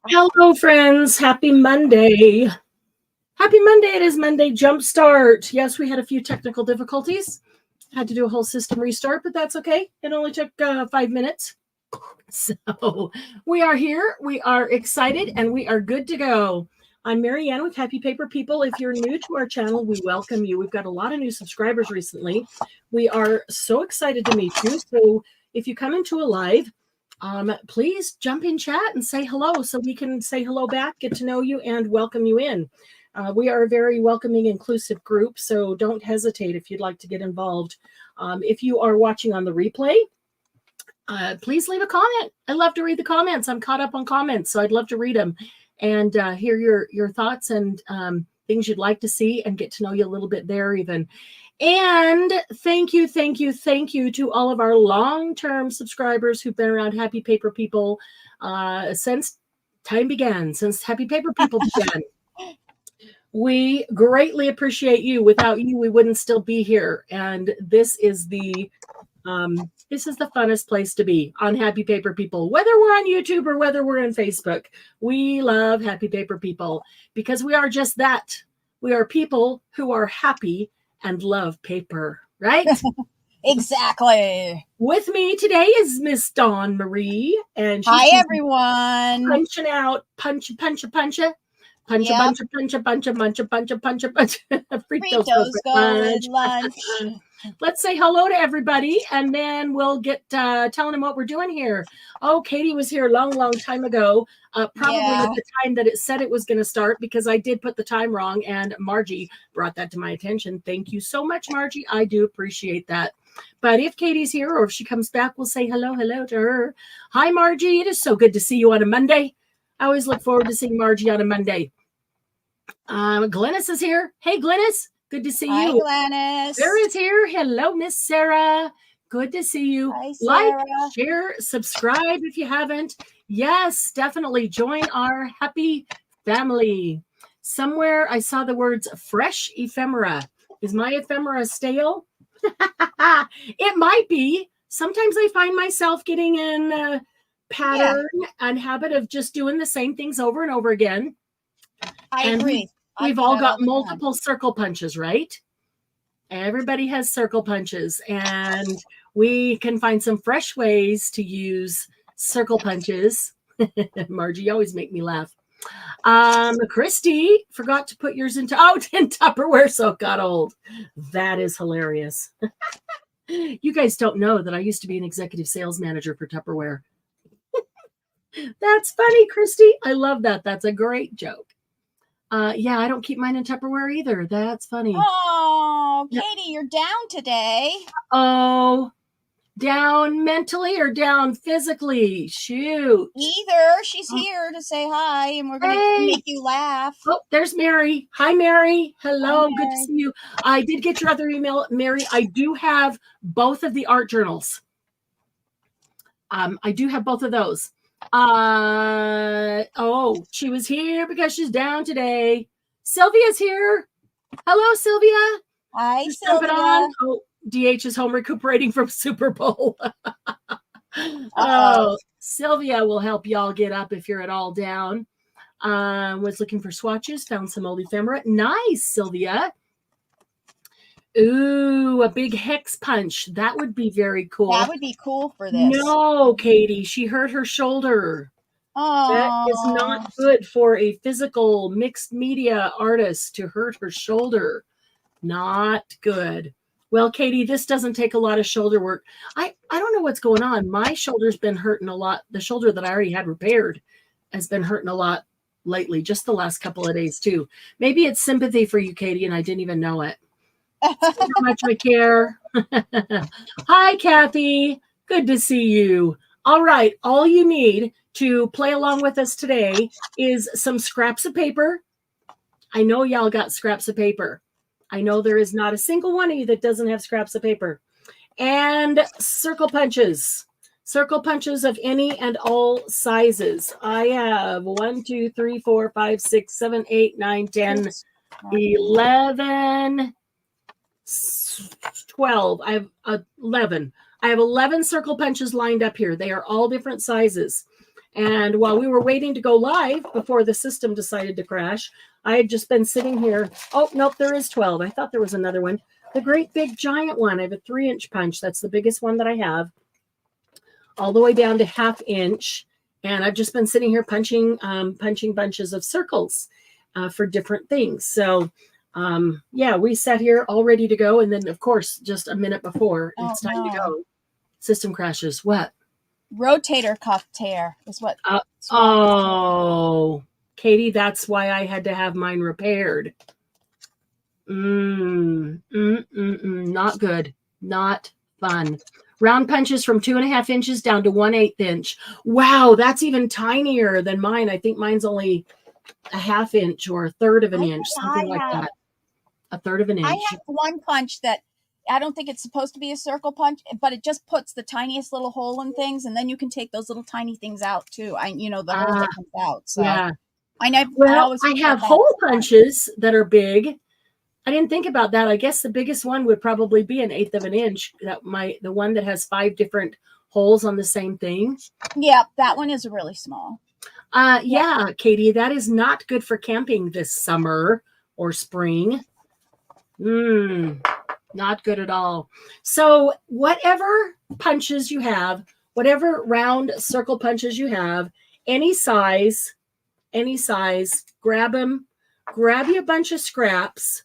Hello, friends. Happy Monday. Happy Monday. It is Monday Jumpstart. Yes, we had a few technical difficulties. Had to do a whole system restart, but that's okay. It only took 5 minutes. So we are here. We are excited and we are good to go. I'm Marianne with Happy Paper People. If you're new to our channel, we welcome you. We've got a lot of new subscribers recently. We are so excited to meet you. So if you come into a live, please jump in chat and say hello so we can say hello back, get to know you, and welcome you in. We are a very welcoming, inclusive group, so don't hesitate if you'd like to get involved. If you are watching on the replay, please leave a comment. I love to read the comments. I'm caught up on comments, so I'd love to read them and hear your thoughts and things you'd like to see and get to know you a little bit there even. And thank you to all of our long-term subscribers who've been around Happy Paper People since time began, since Happy Paper People began. We greatly appreciate you. Without you, we wouldn't still be here. And this is the funnest place to be on Happy Paper People, whether we're on YouTube or whether we're on Facebook. We love Happy Paper People because we are just that. We are people who are happy and love paper, right? Exactly. With me today is Miss Dawn Marie, and she's hi everyone. Punching out, punch, bunch, Fritos go with lunch. Let's say hello to everybody, and then we'll get telling them what we're doing here. Oh, Katie was here a long time ago, probably at the time that it said it was going to start, because I did put the time wrong, and Margie brought that to my attention. Thank you so much, Margie. I do appreciate that. But if Katie's here or if she comes back, we'll say hello to her. Hi, Margie. It is so good to see you on a Monday. I always look forward to seeing Margie on a Monday. Glennis is here. Hey, Glennis. Good to see you. Hi, Glennis. Sarah's here. Hello, Miss Sarah. Good to see you. Hi, Sarah. Like, share, subscribe if you haven't. Yes, definitely join our happy family. Somewhere I saw the words fresh ephemera. Is my ephemera stale? It might be. Sometimes I find myself getting in a pattern and habit of just doing the same things over and over again. I agree. We've all got multiple circle punches, right? Everybody has circle punches, and we can find some fresh ways to use circle punches. Margie, you always make me laugh. Christy forgot to put yours into in Tupperware, so it got old. That is hilarious. You guys don't know that I used to be an executive sales manager for Tupperware. That's funny, Christy. I love that. That's a great joke. Yeah, I don't keep mine in Tupperware either. That's funny. Oh, Katie, you're down today. Oh, down mentally or down physically? Shoot. Either. She's here to say hi, and we're going to make you laugh. Oh, there's Mary. Hi, Mary. Hello. Hi, Mary. Good to see you. I did get your other email, Mary. I do have both of the art journals. I do have both of those. She was here because she's down today. Sylvia's here. Hello, Sylvia. Hi, Sylvia. Oh, DH is home recuperating from Super Bowl. Oh, Sylvia will help y'all get up if you're at all down. Was looking for swatches, found some old ephemera. Nice, Sylvia. Ooh, a big hex punch. That would be very cool. That would be cool for this. No, Katie, she hurt her shoulder. Oh. That is not good for a physical mixed media artist to hurt her shoulder. Not good. Well, Katie, this doesn't take a lot of shoulder work. I don't know what's going on. My shoulder's been hurting a lot. The shoulder that I already had repaired has been hurting a lot lately, just the last couple of days too. Maybe it's sympathy for you, Katie, and I didn't even know it. How much I care. Hi, Kathy. Good to see you. All right. All you need to play along with us today is some scraps of paper. I know y'all got scraps of paper. I know there is not a single one of you that doesn't have scraps of paper. And circle punches. Circle punches of any and all sizes. I have 1, 2, 3, 4, 5, 6, 7, 8, 9, 10, 11, 12. I have 11. I have 11 circle punches lined up here. They are all different sizes. And while we were waiting to go live before the system decided to crash, I had just been sitting here. Oh, nope, there is 12. I thought there was another one. The great big giant one. I have a 3-inch punch. That's the biggest one that I have, all the way down to 1/2 inch. And I've just been sitting here punching bunches of circles for different things. So yeah, we sat here all ready to go. And then, of course, just a minute before it's time to go, system crashes. What? Rotator cuff tear is what. Oh, Katie, that's why I had to have mine repaired. Not good. Not fun. Round punches from 2.5 inches down to 1/8 inch. Wow, that's even tinier than mine. I think mine's only a 1/2 inch or a 1/3 of an inch, something like that. A 1/3 of an inch. I have one punch that I don't think it's supposed to be a circle punch, but it just puts the tiniest little hole in things, and then you can take those little tiny things out too. The hole that comes out. So yeah. I know. Well, I have hole punches that are big. I didn't think about that. I guess the biggest one would probably be 1/8 of an inch. The one that has 5 different holes on the same thing. Yeah, that one is really small. Yeah, Katie, that is not good for camping this summer or spring. Not good at all. So whatever punches you have, whatever round circle punches you have, any size, grab them, grab you a bunch of scraps,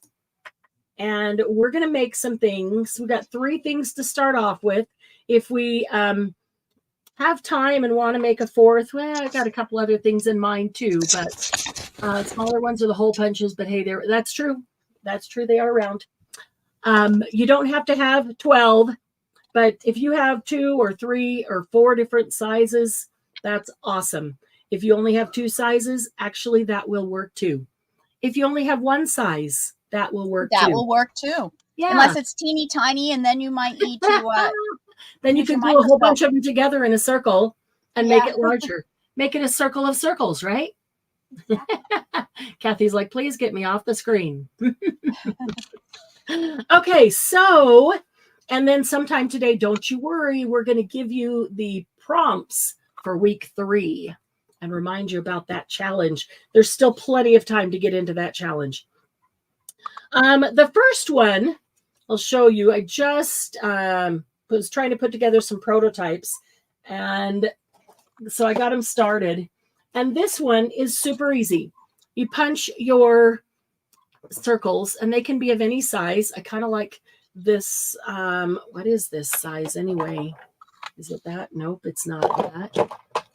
and we're going to make some things. We got 3 things to start off with. If we have time and want to make a 4th, well, I got a couple other things in mind too, but smaller ones are the hole punches, but hey, that's true. That's true. They are round. You don't have to have 12, but if you have 2 or 3 or 4 different sizes, that's awesome. If you only have 2 sizes, actually that will work too. If you only have 1 size, that will work too. That will work too. Yeah. Unless it's teeny tiny, and then you might need to. Then you can glue a whole bunch of them together in a circle and make it larger. Make it a circle of circles, right? Yeah. Kathy's like, please get me off the screen. Okay, so, and then sometime today, don't you worry, we're going to give you the prompts for week 3 and remind you about that challenge. There's still plenty of time to get into that challenge. The first one I'll show you. I just was trying to put together some prototypes, and so I got them started. And this one is super easy. You punch your circles, and they can be of any size. I kind of like this. What is this size anyway? Is it that? Nope, it's not that.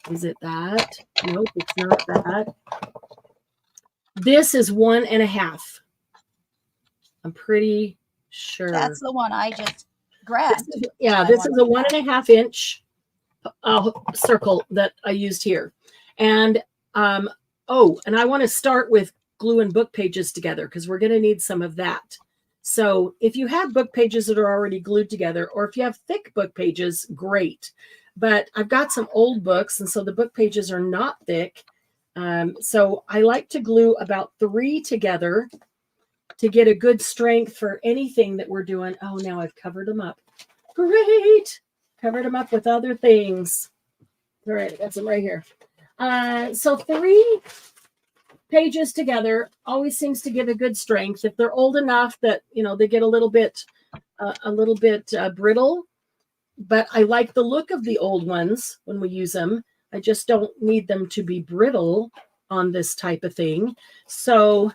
Is it that? Nope, it's not that. This is 1.5. I'm pretty sure. That's the one I just grabbed. This is a 1.5 inch circle that I used here. And and I want to start with gluing book pages together because we're going to need some of that. So if you have book pages that are already glued together, or if you have thick book pages, great. But I've got some old books, and so the book pages are not thick. So I like to glue about 3 together to get a good strength for anything that we're doing. Oh, now I've covered them up. Great. Covered them up with other things. All right, I got some right here. So 3 pages together always seems to give a good strength. If they're old enough that, they get a little bit brittle, but I like the look of the old ones when we use them. I just don't need them to be brittle on this type of thing. So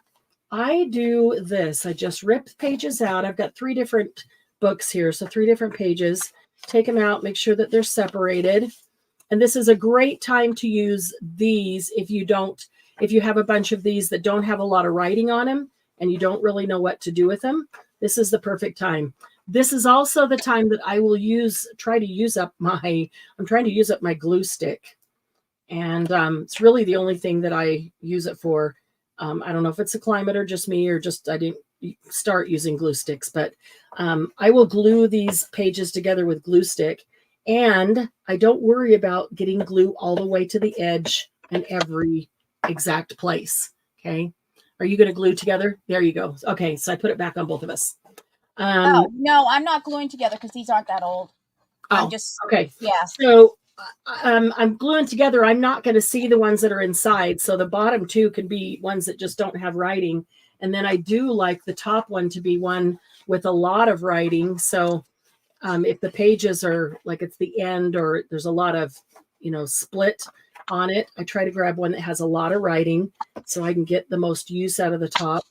I do this. I just rip pages out. I've got 3 different books here. So 3 different pages. Take them out, make sure that they're separated. And this is a great time to use these if you have a bunch of these that don't have a lot of writing on them and you don't really know what to do with them. This is the perfect time. This is also the time that I will try to use up my glue stick. And it's really the only thing that I use it for. I don't know if it's a climate or just me, or just I didn't start using glue sticks, but I will glue these pages together with glue stick, and I don't worry about getting glue all the way to the edge and every exact place. Okay. Are you going to glue together? There you go. Okay. So I put it back on both of us. No, I'm not gluing together because these aren't that old. I'm just, okay. Yeah. So I'm gluing together. I'm not going to see the ones that are inside. So the bottom two can be ones that just don't have writing. And then I do like the top one to be one with a lot of writing. So if the pages are like it's the end or there's a lot of, split on it, I try to grab one that has a lot of writing so I can get the most use out of the top.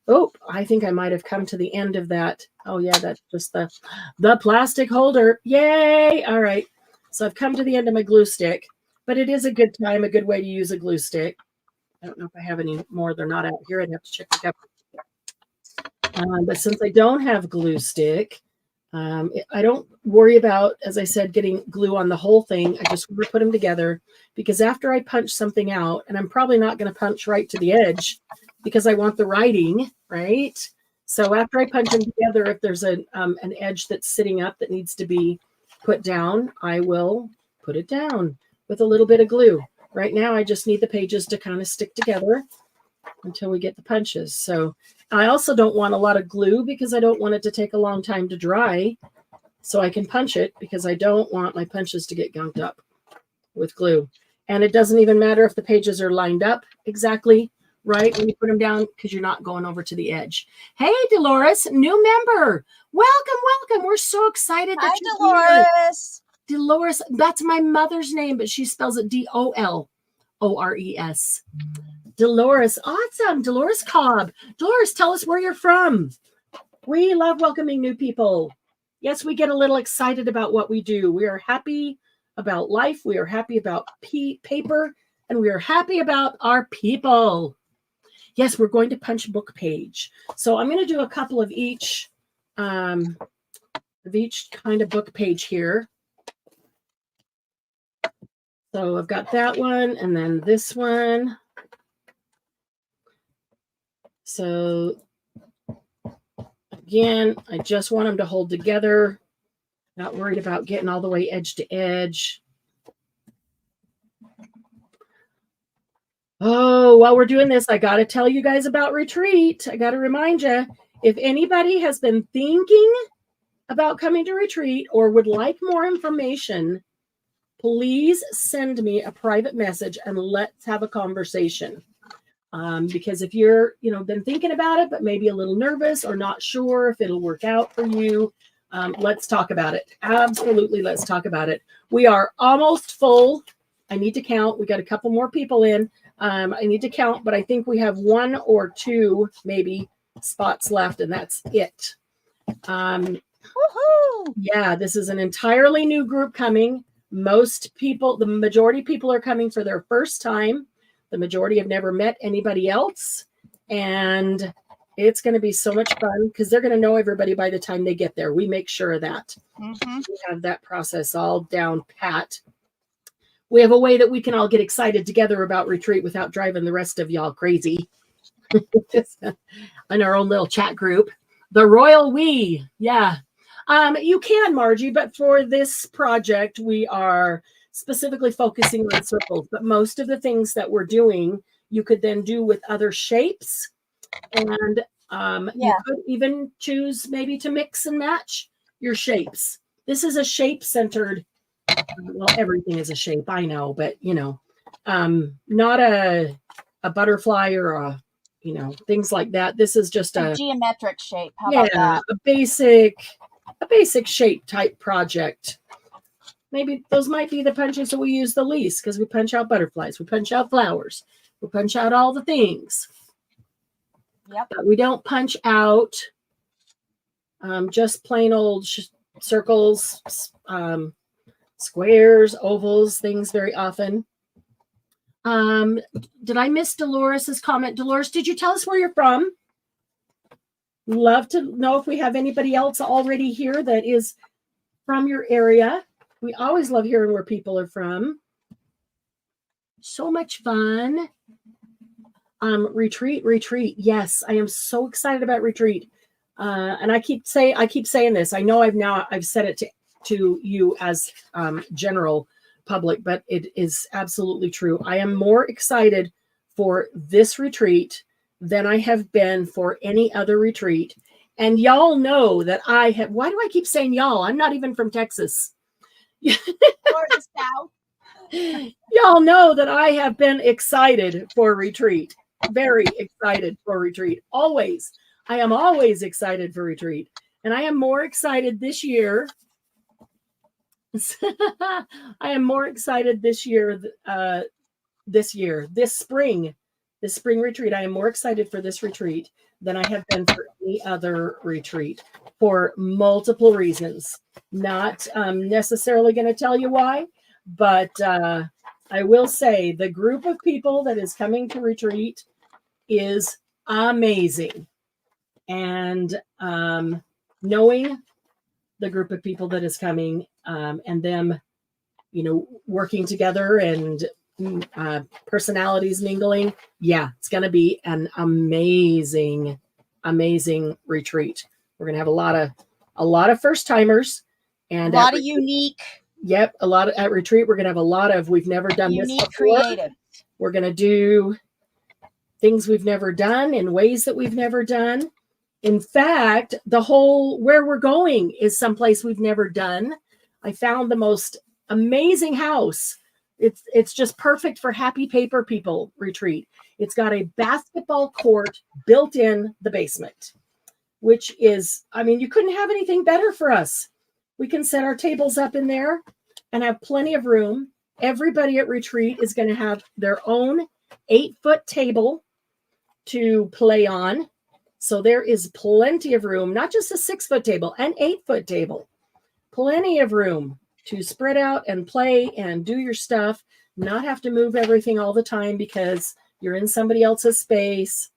Oh, I think I might have come to the end of that. Oh yeah, that's just the plastic holder. Yay. All right. So I've come to the end of my glue stick, but it is a good way to use a glue stick. I don't know if I have any more. They're not out here. I'd have to check the cover. But since I don't have glue stick, I don't worry about, as I said, getting glue on the whole thing. I just want to put them together because after I punch something out, and I'm probably not going to punch right to the edge because I want the writing, right? So after I punch them together, if there's an edge that's sitting up that needs to be put down, I will put it down with a little bit of glue. Right now, I just need the pages to kind of stick together until we get the punches. So I also don't want a lot of glue because I don't want it to take a long time to dry so I can punch it because I don't want my punches to get gunked up with glue. And it doesn't even matter if the pages are lined up exactly right when you put them down because you're not going over to the edge. Hey, Dolores, new member. Welcome. We're so excited that you're Dolores. Here. Dolores, that's my mother's name, but she spells it Dolores. Dolores, awesome. Dolores Cobb. Dolores, tell us where you're from. We love welcoming new people. Yes, we get a little excited about what we do. We are happy about life. We are happy about paper, and we are happy about our people. Yes, we're going to punch book page. So I'm going to do a couple of each kind of book page here. So I've got that one and then this one. So again, I just want them to hold together. Not worried about getting all the way edge to edge. Oh, while we're doing this, I got to tell you guys about retreat. I got to remind you, if anybody has been thinking about coming to retreat or would like more information, please send me a private message and let's have a conversation. Because if you're, been thinking about it, but maybe a little nervous or not sure if it'll work out for you, let's talk about it. Absolutely, let's talk about it. We are almost full. I need to count. We got a couple more people in. I need to count, but I think we have 1 or 2 maybe spots left, and that's it. Yeah, this is an entirely new group coming. Most people, the majority of people are coming for their first time. The majority have never met anybody else. And it's going to be so much fun because they're going to know everybody by the time they get there. We make sure of that. Mm-hmm. We have that process all down pat. We have a way that we can all get excited together about retreat without driving the rest of y'all crazy. In our own little chat group. The Royal We. Yeah. You can, Margie, but for this project, we are specifically focusing on circles. But most of the things that we're doing, you could then do with other shapes. And you could even choose maybe to mix and match your shapes. This is a shape-centered, well, everything is a shape, I know, but, not a butterfly or a, things like that. This is just a geometric shape. How about that? a basic shape type project. Maybe those might be the punches that we use the least because we punch out butterflies, we punch out flowers, we punch out all the things. Yep. But we don't punch out just plain old circles, squares, ovals, things very often. Did I miss Dolores's comment? Dolores, did you tell us where you're from? Love to know if we have anybody else already here that is from your area. We always love hearing where people are from. So much fun. Retreat. Yes, I am so excited about retreat. And I keep saying this. I know I've said it to you as general public, but it is absolutely true. I am more excited for this retreat than I have been for any other retreat. And y'all know that why do I keep saying y'all? I'm not even from Texas. Or the South. Y'all know that I have been excited for retreat. Very excited for retreat. Always. I am always excited for retreat. And I am more excited this year. I am more excited this spring retreat. I am more excited for this retreat than I have been for any other retreat for multiple reasons. Not necessarily going to tell you why, but I will say the group of people that is coming to retreat is amazing. And knowing the group of people that is coming and them, working together and personalities mingling. Yeah, it's going to be an amazing, amazing retreat. We're going to have a lot of first timers and a lot of unique. Yep. A lot of at retreat. We're going to have a lot of, we've never done unique, this before. Creative. We're going to do things we've never done in ways that we've never done. In fact, the whole where we're going is someplace we've never done. I found the most amazing house. It's just perfect for happy paper people retreat. It's got a basketball court built in the basement, which is, you couldn't have anything better for us. We can set our tables up in there and have plenty of room. Everybody at retreat is going to have their own 8-foot table to play on. So there is plenty of room, not just a 6-foot table, an 8-foot table. Plenty of room to spread out and play and do your stuff, not have to move everything all the time because you're in somebody else's space.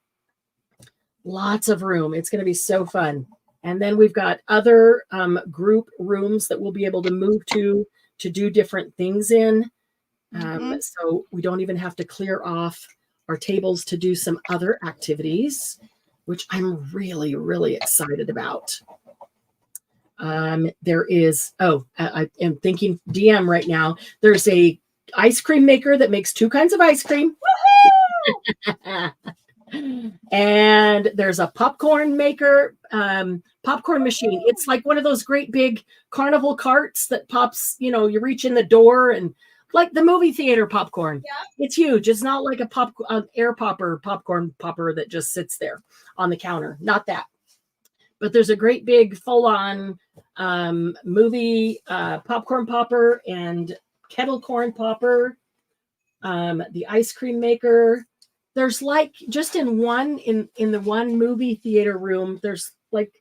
Lots of room. It's going to be so fun. And then we've got other group rooms that we'll be able to move to do different things in. So we don't even have to clear off our tables to do some other activities, which I'm really, really excited about. There is, I am thinking DM right now. There's a ice cream maker that makes 2 kinds of ice cream. And there's a popcorn maker, popcorn machine. It's like one of those great big carnival carts that pops, you reach in the door and like the movie theater popcorn. Yeah. It's huge. It's not like a air popcorn popper that just sits there on the counter. Not that. But there's a great big full-on movie popcorn popper and kettle corn popper, the ice cream maker. There's like just in the one movie theater room, there's like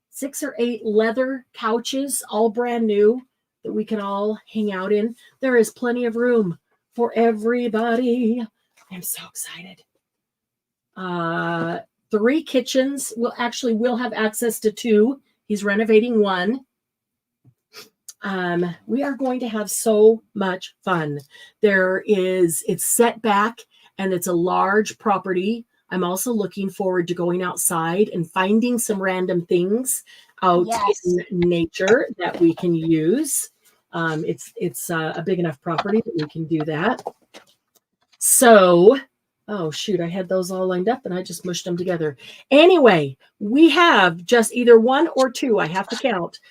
6 or 8 leather couches, all brand new, that we can all hang out in. There is plenty of room for everybody. I'm so excited. 3 kitchens. We'll have access to 2. He's renovating 1. We are going to have so much fun. It's set back and it's a large property. I'm also looking forward to going outside and finding some random things out in nature that we can use. It's a big enough property that we can do that. So, oh shoot, I had those all lined up and I just mushed them together. Anyway, we have just either 1 or 2, I have to count,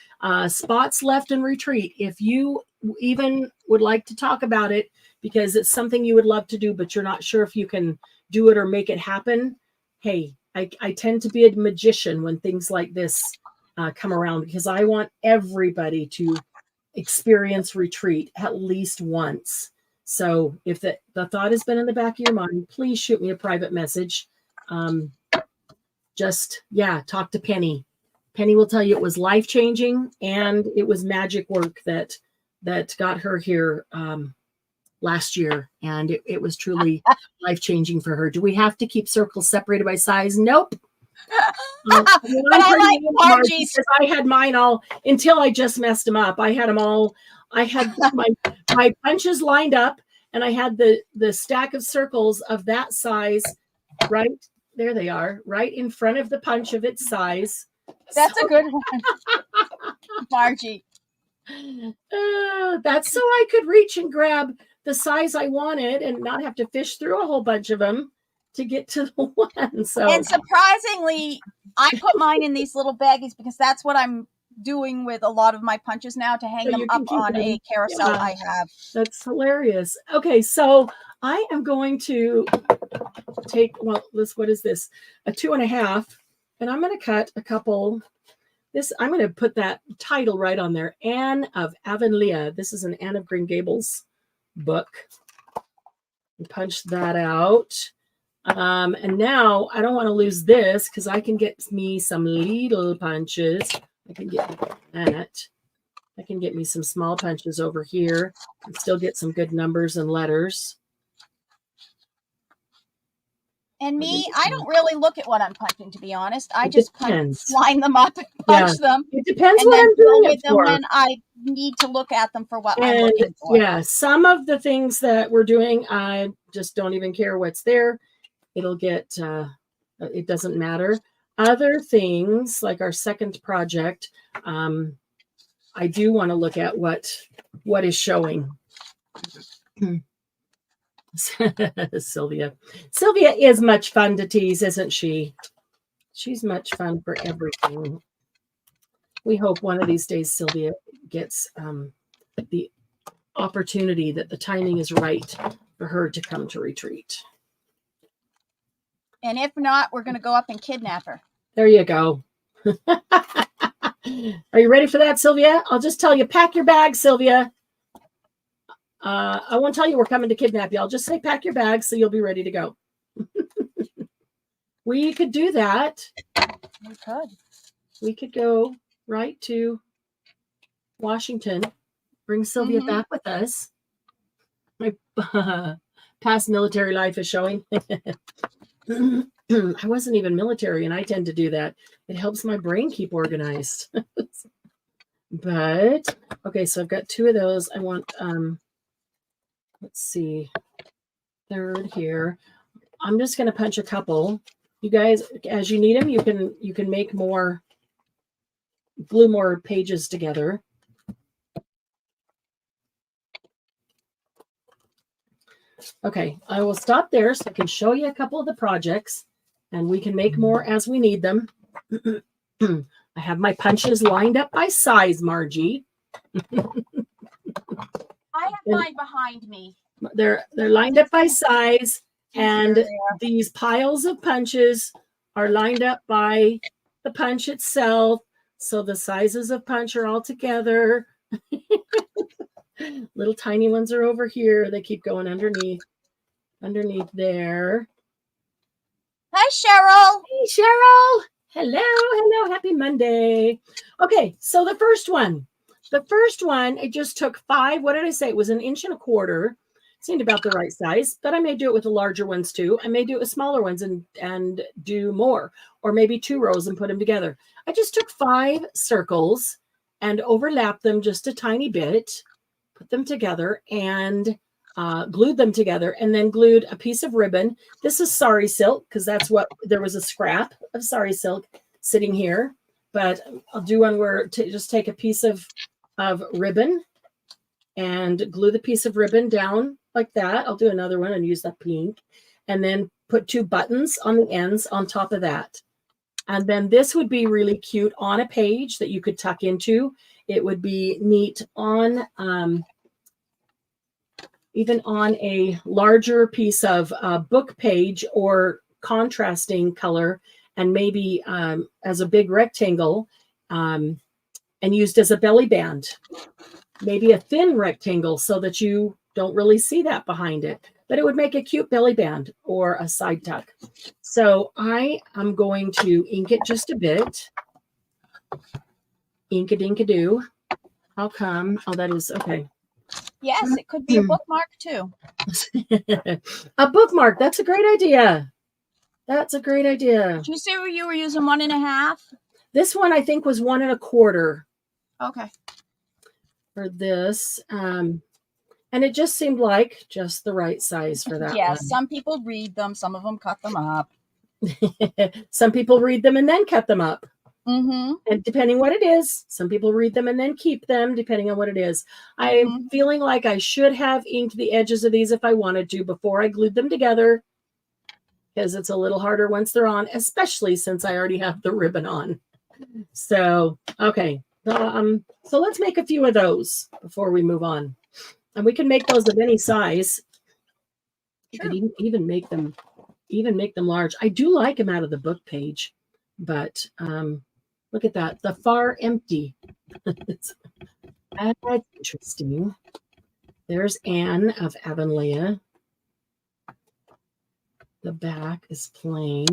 spots left in retreat. If you even would like to talk about it because it's something you would love to do, but you're not sure if you can do it or make it happen. Hey, I tend to be a magician when things like this come around because I want everybody to experience retreat at least once. So if the thought has been in the back of your mind, please shoot me a private message. Talk to Penny. Penny will tell you it was life-changing and it was magic work that got her here last year. And it was truly life-changing for her. Do we have to keep circles separated by size? Nope. But I like Margie's. Because I had mine all until I just messed them up. I had them all. I had my punches lined up, and I had the stack of circles of that size right there. They are right in front of the punch of its size. That's a good one, Margie. That's so I could reach and grab the size I wanted and not have to fish through a whole bunch of them to get to the one. So, and surprisingly, I put mine in these little baggies because that's what I'm doing with a lot of my punches now to hang So them you up can keep on them. a carousel Yeah. I have. That's hilarious. Okay, so I am going to take, well, what is this? A 2.5, and I'm going to cut a couple. I'm going to put that title right on there, Anne of Avonlea. This is an Anne of Green Gables book. Punch that out. And now I don't want to lose this because I can get me some little punches. I can get that. I can get me some small punches over here and still get some good numbers and letters. And me, I don't really look at what I'm punching, to be honest. I It just depends. line them up and punch them. It depends and what then I'm go doing with it them for. when I need to look at them for what I'm And looking for. yeah, some of the things that we're doing, I just don't even care what's there. It'll get, it doesn't matter. Other things, like our second project, I do want to look at what is showing. Sylvia is much fun to tease, isn't she? She's much fun for everything. We hope one of these days Sylvia gets the opportunity, that the timing is right for her to come to retreat. And if not, we're going to go up and kidnap her. There you go. Are you ready for that, Sylvia? I'll just tell you, pack your bags, Sylvia. I won't tell you we're coming to kidnap you. I'll just say pack your bags so you'll be ready to go. We could do that. We could. We could go right to Washington. Bring Sylvia back with us. My past military life is showing. I wasn't even military, and I tend to do that. It helps my brain keep organized. But, okay, so I've got 2 of those. I want, let's see, 3rd here. I'm just going to punch a couple. You guys, as you need them, you can make more, glue more pages together. Okay, I will stop there so I can show you a couple of the projects, and we can make more as we need them. I have my punches lined up by size, Margie. I have mine behind me. They're lined up by size, and these piles of punches are lined up by the punch itself. So the sizes of punch are all together. Little tiny ones are over here. They keep going underneath there. Hi, Cheryl. Hey, Cheryl. Hello. Happy Monday. Okay, so the first one, it just took 5. What did I say? It was 1 1/4 inch. Seemed about the right size, but I may do it with the larger ones too. I may do it with smaller ones and do more, or maybe 2 rows and put them together. I just took 5 circles and overlapped them just a tiny bit, put them together, and glued them together, and then glued a piece of ribbon. This is sari silk because that's what, there was a scrap of sari silk sitting here, but I'll do one where just take a piece of ribbon and glue the piece of ribbon down like that. I'll do another one and use that pink, and then put 2 buttons on the ends on top of that. And then this would be really cute on a page that you could tuck into. It would be neat on even on a larger piece of book page or contrasting color, and maybe as a big rectangle, and used as a belly band. Maybe a thin rectangle so that you don't really see that behind it, but it would make a cute belly band or a side tuck. So I am going to ink it just a bit. Ink-a-dink-a-doo. How come? Oh, that is okay. Yes, it could be a bookmark too. A bookmark. That's a great idea. That's a great idea. Did you say you were using 1.5? This one I think was 1 1/4. Okay. For this. And it just seemed like just the right size for that Yes, one. some people read them. Some of them cut them up. Some people read them and then cut them up. Mm-hmm. And depending what it is, some people read them and then keep them, depending on what it is. I'm feeling like I should have inked the edges of these if I wanted to before I glued them together, because it's a little harder once they're on, especially since I already have the ribbon on. So, okay. So let's make a few of those before we move on. And we can make those of any size. You Sure. could even make them large. I do like them out of the book page, but look at that. The far empty. That's interesting. There's Anne of Avonlea. The back is plain.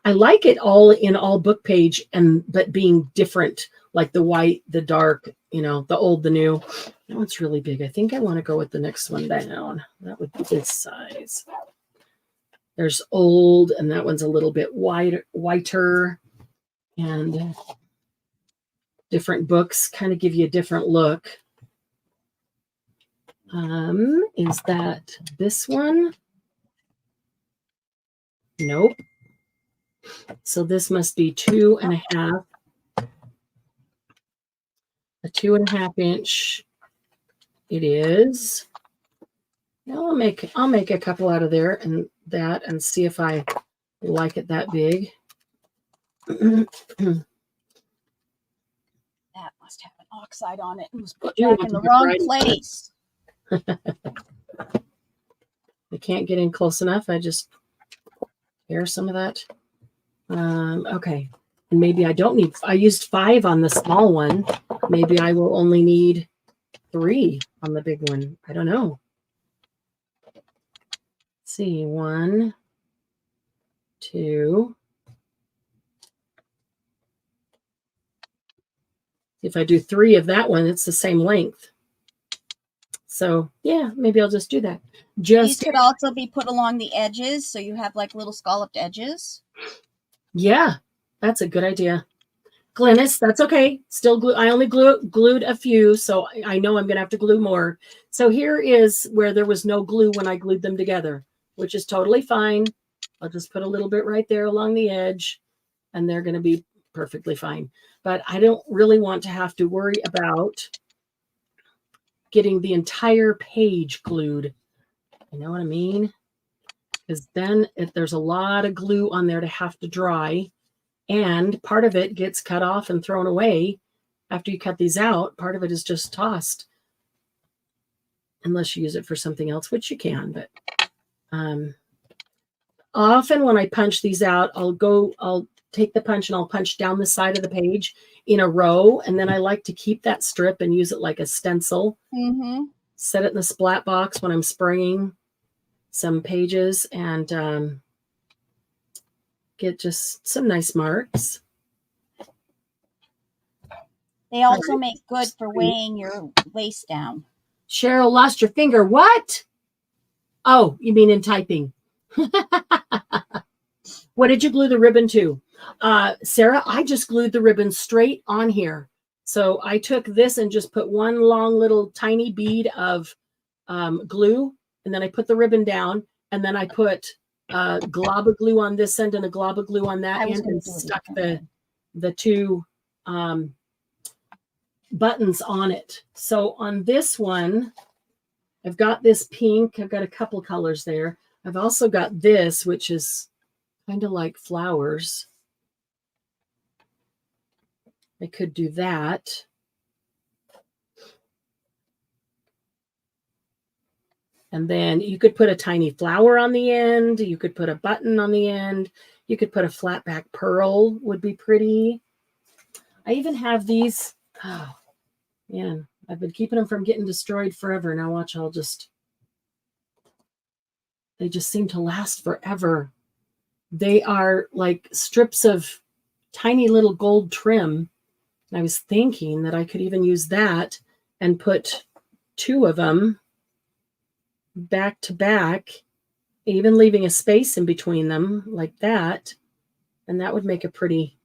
I like it all in all book page, but being different, like the white, the dark, the old, the new. That one's really big. I think I want to go with the next one down. That would be this size. There's old, and that one's a little bit whiter, and different books kind of give you a different look. Is that this one? Nope. So this must be 2.5. A 2.5 inch. It is. Now I'll make a couple out of there and see if I like it that big. That must have an oxide on it. It was put back in the wrong place. I can't get in close enough. I just tear some of that. Okay. And maybe I don't need, I used 5 on the small one. Maybe I will only need 3 on the big one. I don't know. Let's see, 1, 2. If I do 3 of that one, it's the same length. So yeah, maybe I'll just do that. These could also be put along the edges, so you have like little scalloped edges. Yeah, that's a good idea. Glynis, that's okay. Still glue. I only glued a few, so I know I'm going to have to glue more. So here is where there was no glue when I glued them together, which is totally fine. I'll just put a little bit right there along the edge, and they're going to be perfectly fine. But I don't really want to have to worry about getting the entire page glued. You know what I mean? Because then there's a lot of glue on there to have to dry, and part of it gets cut off and thrown away after you cut these out. Part of it is just tossed, unless you use it for something else, which you can. But often when I punch these out, I'll take the punch and I'll punch down the side of the page in a row, and then I like to keep that strip and use it like a stencil. Set it in the splat box when I'm spraying some pages, and get just some nice marks. They also make good for weighing your waist down. Cheryl, lost your finger. What? Oh, you mean in typing. What did you glue the ribbon to? Sarah, I just glued the ribbon straight on here. So I took this and just put one long little tiny bead of glue, and then I put the ribbon down, and then I put a glob of glue on this end and a glob of glue on that end, and stuck the 2 buttons on it. So on this one, I've got this pink. I've got a couple colors there. I've also got this, which is kind of like flowers. I could do that. And then you could put a tiny flower on the end. You could put a button on the end. You could put a flat back pearl, would be pretty. I even have these. Oh, man, I've been keeping them from getting destroyed forever. Now watch, they just seem to last forever. They are like strips of tiny little gold trim. And I was thinking that I could even use that and put 2 of them back to back, even leaving a space in between them like that. And that would make a pretty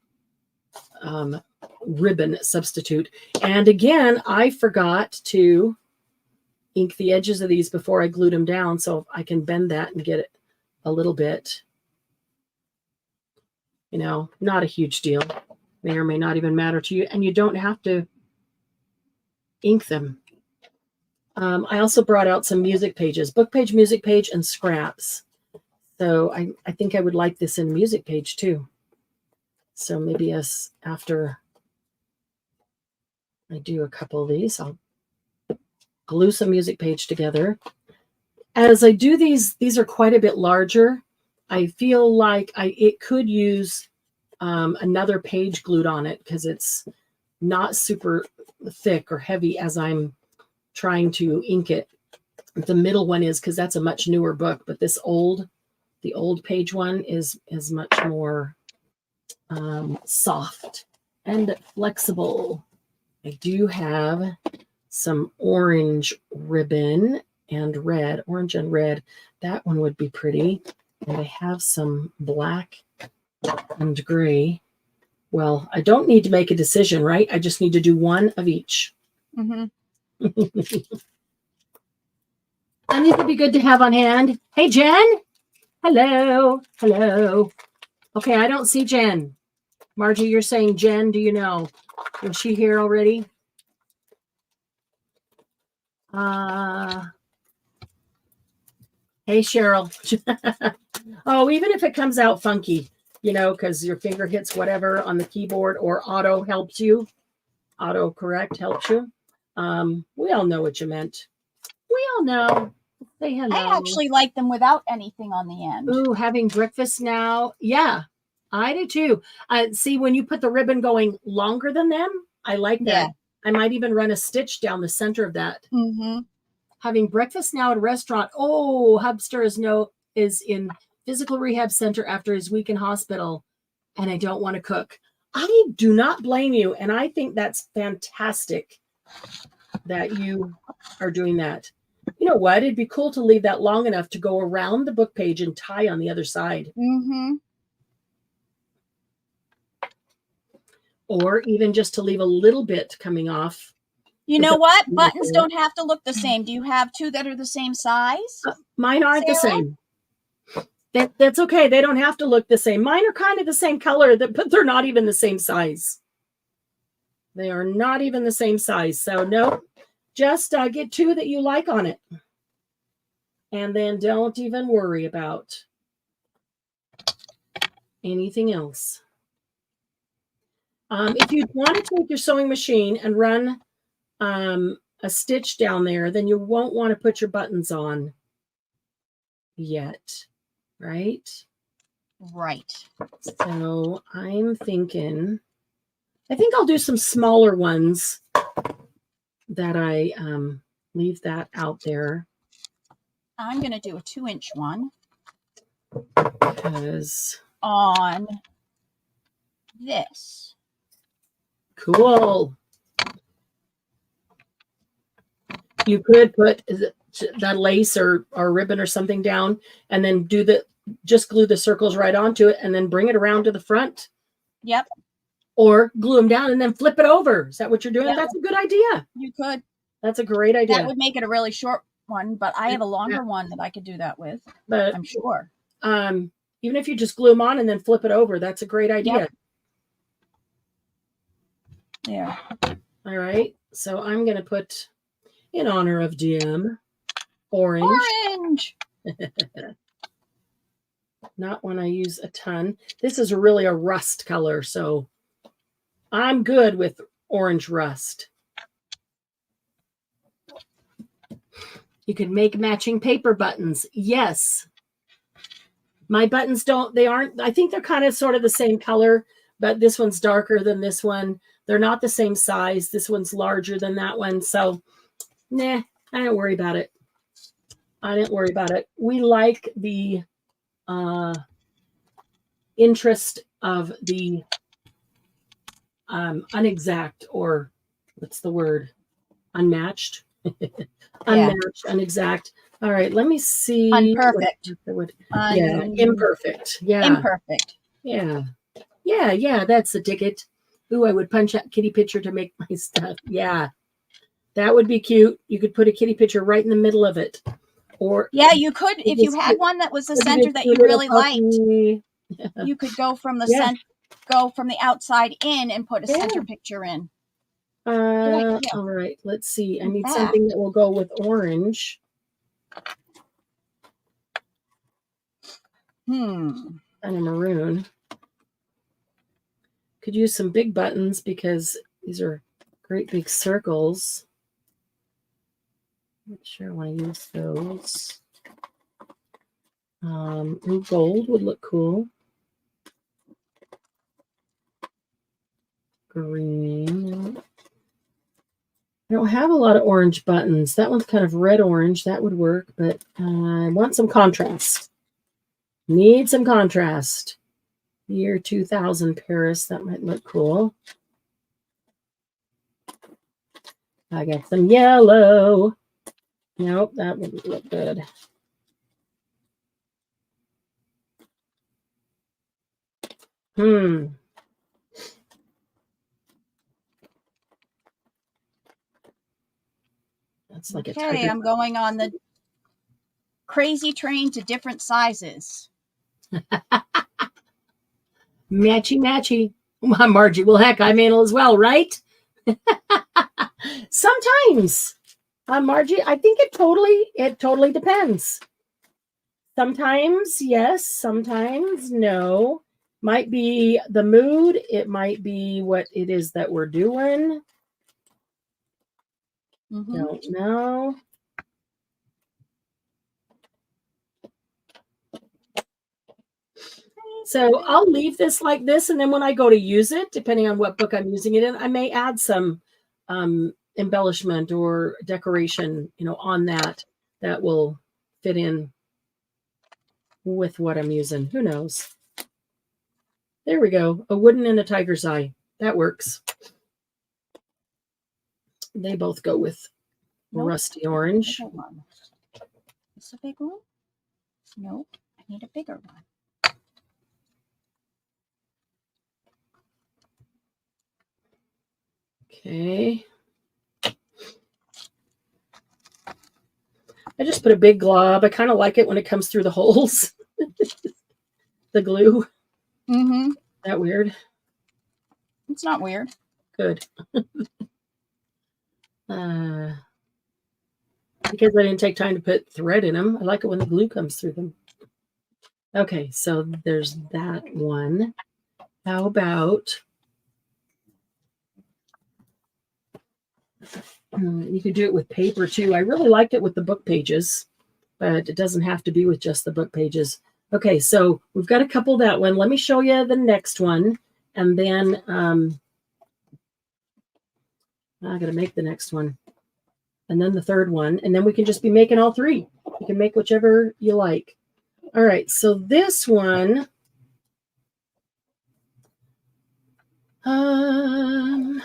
ribbon substitute. And again, I forgot to ink the edges of these before I glued them down, so I can bend that and get it a little bit, not a huge deal. May or may not even matter to you, and you don't have to ink them. I also brought out some music pages, book page, music page, and scraps. So I think I would like this in music page too. So maybe after I do a couple of these, I'll glue some music page together. As I do these are quite a bit larger. I feel like it could use another page glued on it because it's not super thick or heavy as I'm trying to ink it. The middle one is because that's a much newer book, but the old page one is much more soft and flexible. I do have some orange ribbon and red, orange and red. That one would be pretty. And I have some black and gray. Well, I don't need to make a decision, right? I just need to do one of each. Mm-hmm. And these would be good to have on hand. Hey, Jen. Hello. Hello. Okay, I don't see Jen. Margie, you're saying Jen. Do you know? Was she here already? Hey, Cheryl. Oh, even if it comes out funky, because your finger hits whatever on the keyboard or auto helps you. Auto correct helps you. We all know what you meant. We all know. Say hello. I actually like them without anything on the end. Ooh, having breakfast now. Yeah, I do too. See, when you put the ribbon going longer than them, I like that. Yeah. I might even run a stitch down the center of that. Mm-hmm. Having breakfast now at a restaurant. Oh, Hubster is in physical rehab center after his week in hospital, and I don't want to cook. I do not blame you, and I think that's fantastic that you are doing that. You know what? It'd be cool to leave that long enough to go around the book page and tie on the other side. Mm-hmm. Or even just to leave a little bit coming off. You know what? Buttons don't have to look the same. Do you have two that are the same size? Mine aren't Sarah? the same. That's okay. They don't have to look the same. Mine are kind of the same color, but they're not even the same size. They are not even the same size. So no, just get two that you like on it. And then don't even worry about anything else. If you want to take your sewing machine and run a stitch down there, then you won't want to put your buttons on yet, right? Right. So I'm thinking, I think I'll do some smaller ones that I leave that out there. I'm going to do a 2-inch one. Because on this. Cool. You could put that lace or ribbon or something down and then just glue the circles right onto it and then bring it around to the front. Yep. Or glue them down and then flip it over. Is that what you're doing? Yep. That's a good idea. You could. That's a great idea. That would make it a really short one, but I have a longer one that I could do that with. But I'm sure. Even if you just glue them on and then flip it over, that's a great idea. Yep. Yeah. All right. So I'm going to put, in honor of DM, orange. Orange. Not one I use a ton. This is really a rust color, so I'm good with orange rust. You can make matching paper buttons. Yes. My buttons I think they're kind of sort of the same color, but this one's darker than this one. They're not the same size. This one's larger than that one. So, nah, I don't worry about it. I didn't worry about it. We like the interest of the unexact, or what's the word? Unmatched. Unmatched, unexact. All right, let me see. Imperfect. Yeah, imperfect. Yeah. Imperfect. Yeah. Yeah, that's the ticket. Ooh, I would punch that kitty picture to make my stuff. Yeah. That would be cute. You could put a kitty picture right in the middle of it. Or yeah, you could, if you had one that was the center that you really liked, you could go from the center, go from the outside in and put a center picture in. All right, let's see. I need something that will go with orange. And a maroon. Could use some big buttons because these are great big circles. Not sure I want to use those. Ooh, gold would look cool. Green. I don't have a lot of orange buttons. That one's kind of red-orange. That would work, but I want some contrast. Need some contrast. Year 2000 Paris. That might look cool. I got some yellow. Nope, that wouldn't look good. That's like Okay, a tiger. I'm going on the crazy train to different sizes. Matchy, matchy. Margie, well, heck, I'm anal as well, right? Sometimes, Margie, I think it totally depends. Sometimes yes, sometimes no. Might be the mood. It might be what it is that we're doing. Don't know. So I'll leave this like this, and then when I go to use it, depending on what book I'm using it in, I may add some embellishment or decoration, on that will fit in with what I'm using. Who knows? There we go. A wooden and a tiger's eye. That works. They both go with rusty orange. Is a big one? Nope. I need a bigger one. Okay. I just put a big glob. I kind of like it when it comes through the holes. The glue. That weird? It's not weird. Good. Because I didn't take time to put thread in them. I like it when the glue comes through them. Okay, so there's that one. How about... you could do it with paper too. I really liked it with the book pages, but it doesn't have to be with just the book pages. Okay, so we've got a couple of that one. Let me show you the next one, and then I got to make the next one, and then the third one, and then we can just be making all three. You can make whichever you like. All right, so this one, I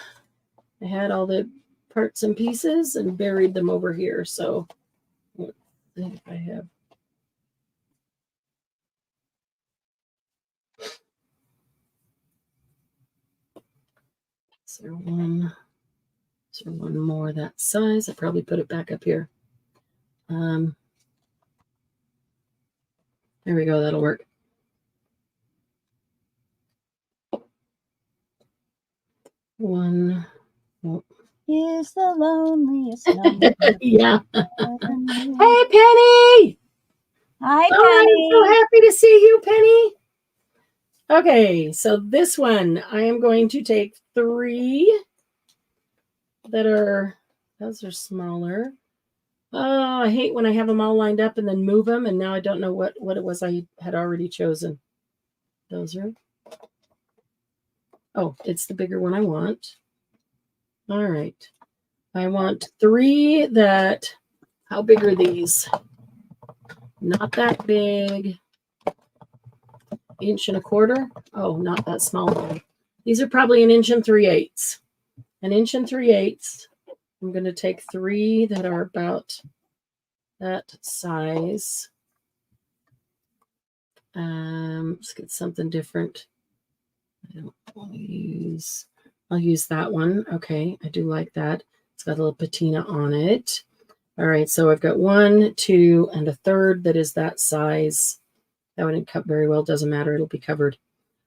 had all the parts and pieces and buried them over here. So let's see if I have. Is there one more that size? I probably put it back up here. There we go. That'll work. One. Oh. Is the loneliest number. Yeah. Hey, Penny. Hi, Penny. I'm so happy to see you, Penny. Okay, so this one, I am going to take 3 that are, those are smaller. Oh, I hate when I have them all lined up and then move them, and now I don't know what it was I had already chosen. Those are, oh, it's the bigger one I want. All right. I want 3 that, how big are these? Not that big. 1 1/4. Oh, not that small. These are probably 1 3/8. 1 3/8. I'm going to take 3 that are about that size. Let's get something different. I don't want to use, I'll use that one. Okay, I do like that. It's got a little patina on it. All right, so I've got 1, 2, and a third that is that size. That wouldn't cut very well. Doesn't matter. It'll be covered.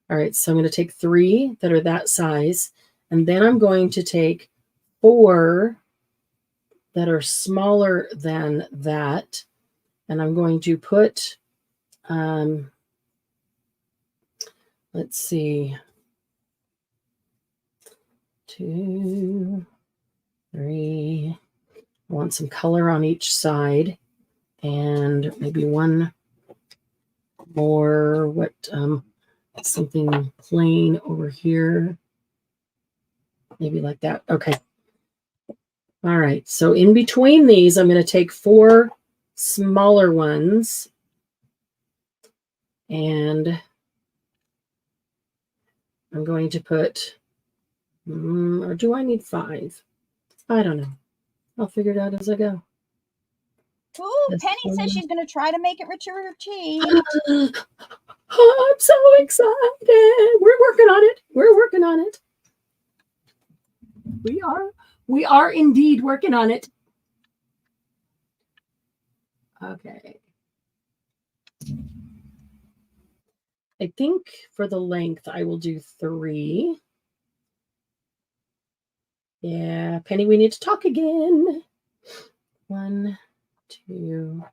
All right, so I'm going to take 3 that are that size, and then I'm going to take 4 that are smaller than that, and I'm going to put, let's see, 2, 3. I want some color on each side, and maybe one more. What something plain over here, maybe like that. Okay. All right. So in between these, I'm going to take 4 smaller ones, and I'm going to put, or do I need 5? I don't know. I'll figure it out as I go. Ooh, Penny says she's going to try to make it Richie. Oh, I'm so excited. We're working on it. We're working on it. We are indeed working on it. Okay. I think for the length, I will do 3. Yeah, Penny, we need to talk again. 1, 2,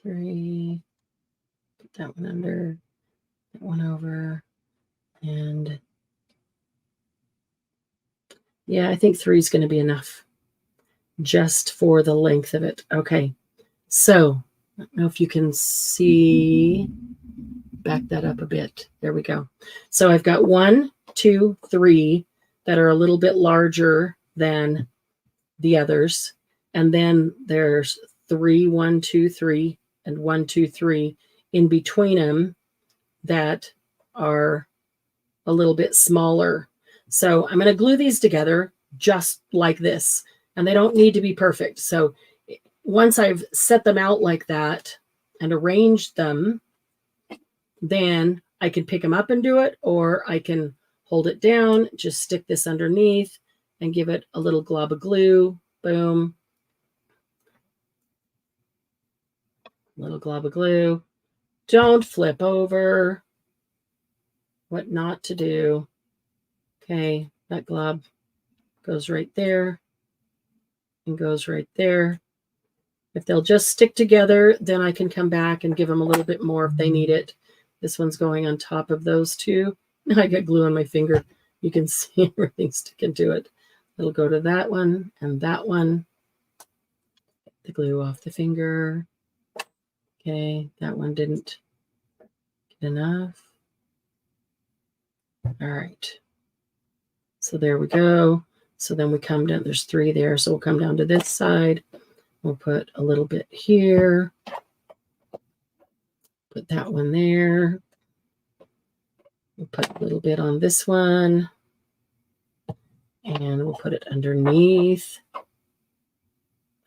3. Put that one under, that one over, and yeah, I think 3 is going to be enough just for the length of it. Okay, so I don't know if you can see, back that up a bit. There we go. So I've got 1, 2, 3 that are a little bit larger than the others. And then there's 3, 1, 2, 3, and 1, 2, 3 in between them that are a little bit smaller. So I'm going to glue these together just like this, and they don't need to be perfect. So once I've set them out like that and arranged them, then I can pick them up and do it, or I can hold it down, just stick this underneath and give it a little glob of glue. Boom. Little glob of glue. Don't flip over. What not to do. Okay, that glob goes right there and goes right there. If they'll just stick together, then I can come back and give them a little bit more if they need it. This one's going on top of those 2. I got glue on my finger. You can see everything sticking to it. It'll go to that one and that one. Get the glue off the finger. Okay, that one didn't get enough. All right. So there we go. So then we come down. There's 3 there. So we'll come down to this side. We'll put a little bit here. Put that one there. We'll put a little bit on this one. And we'll put it underneath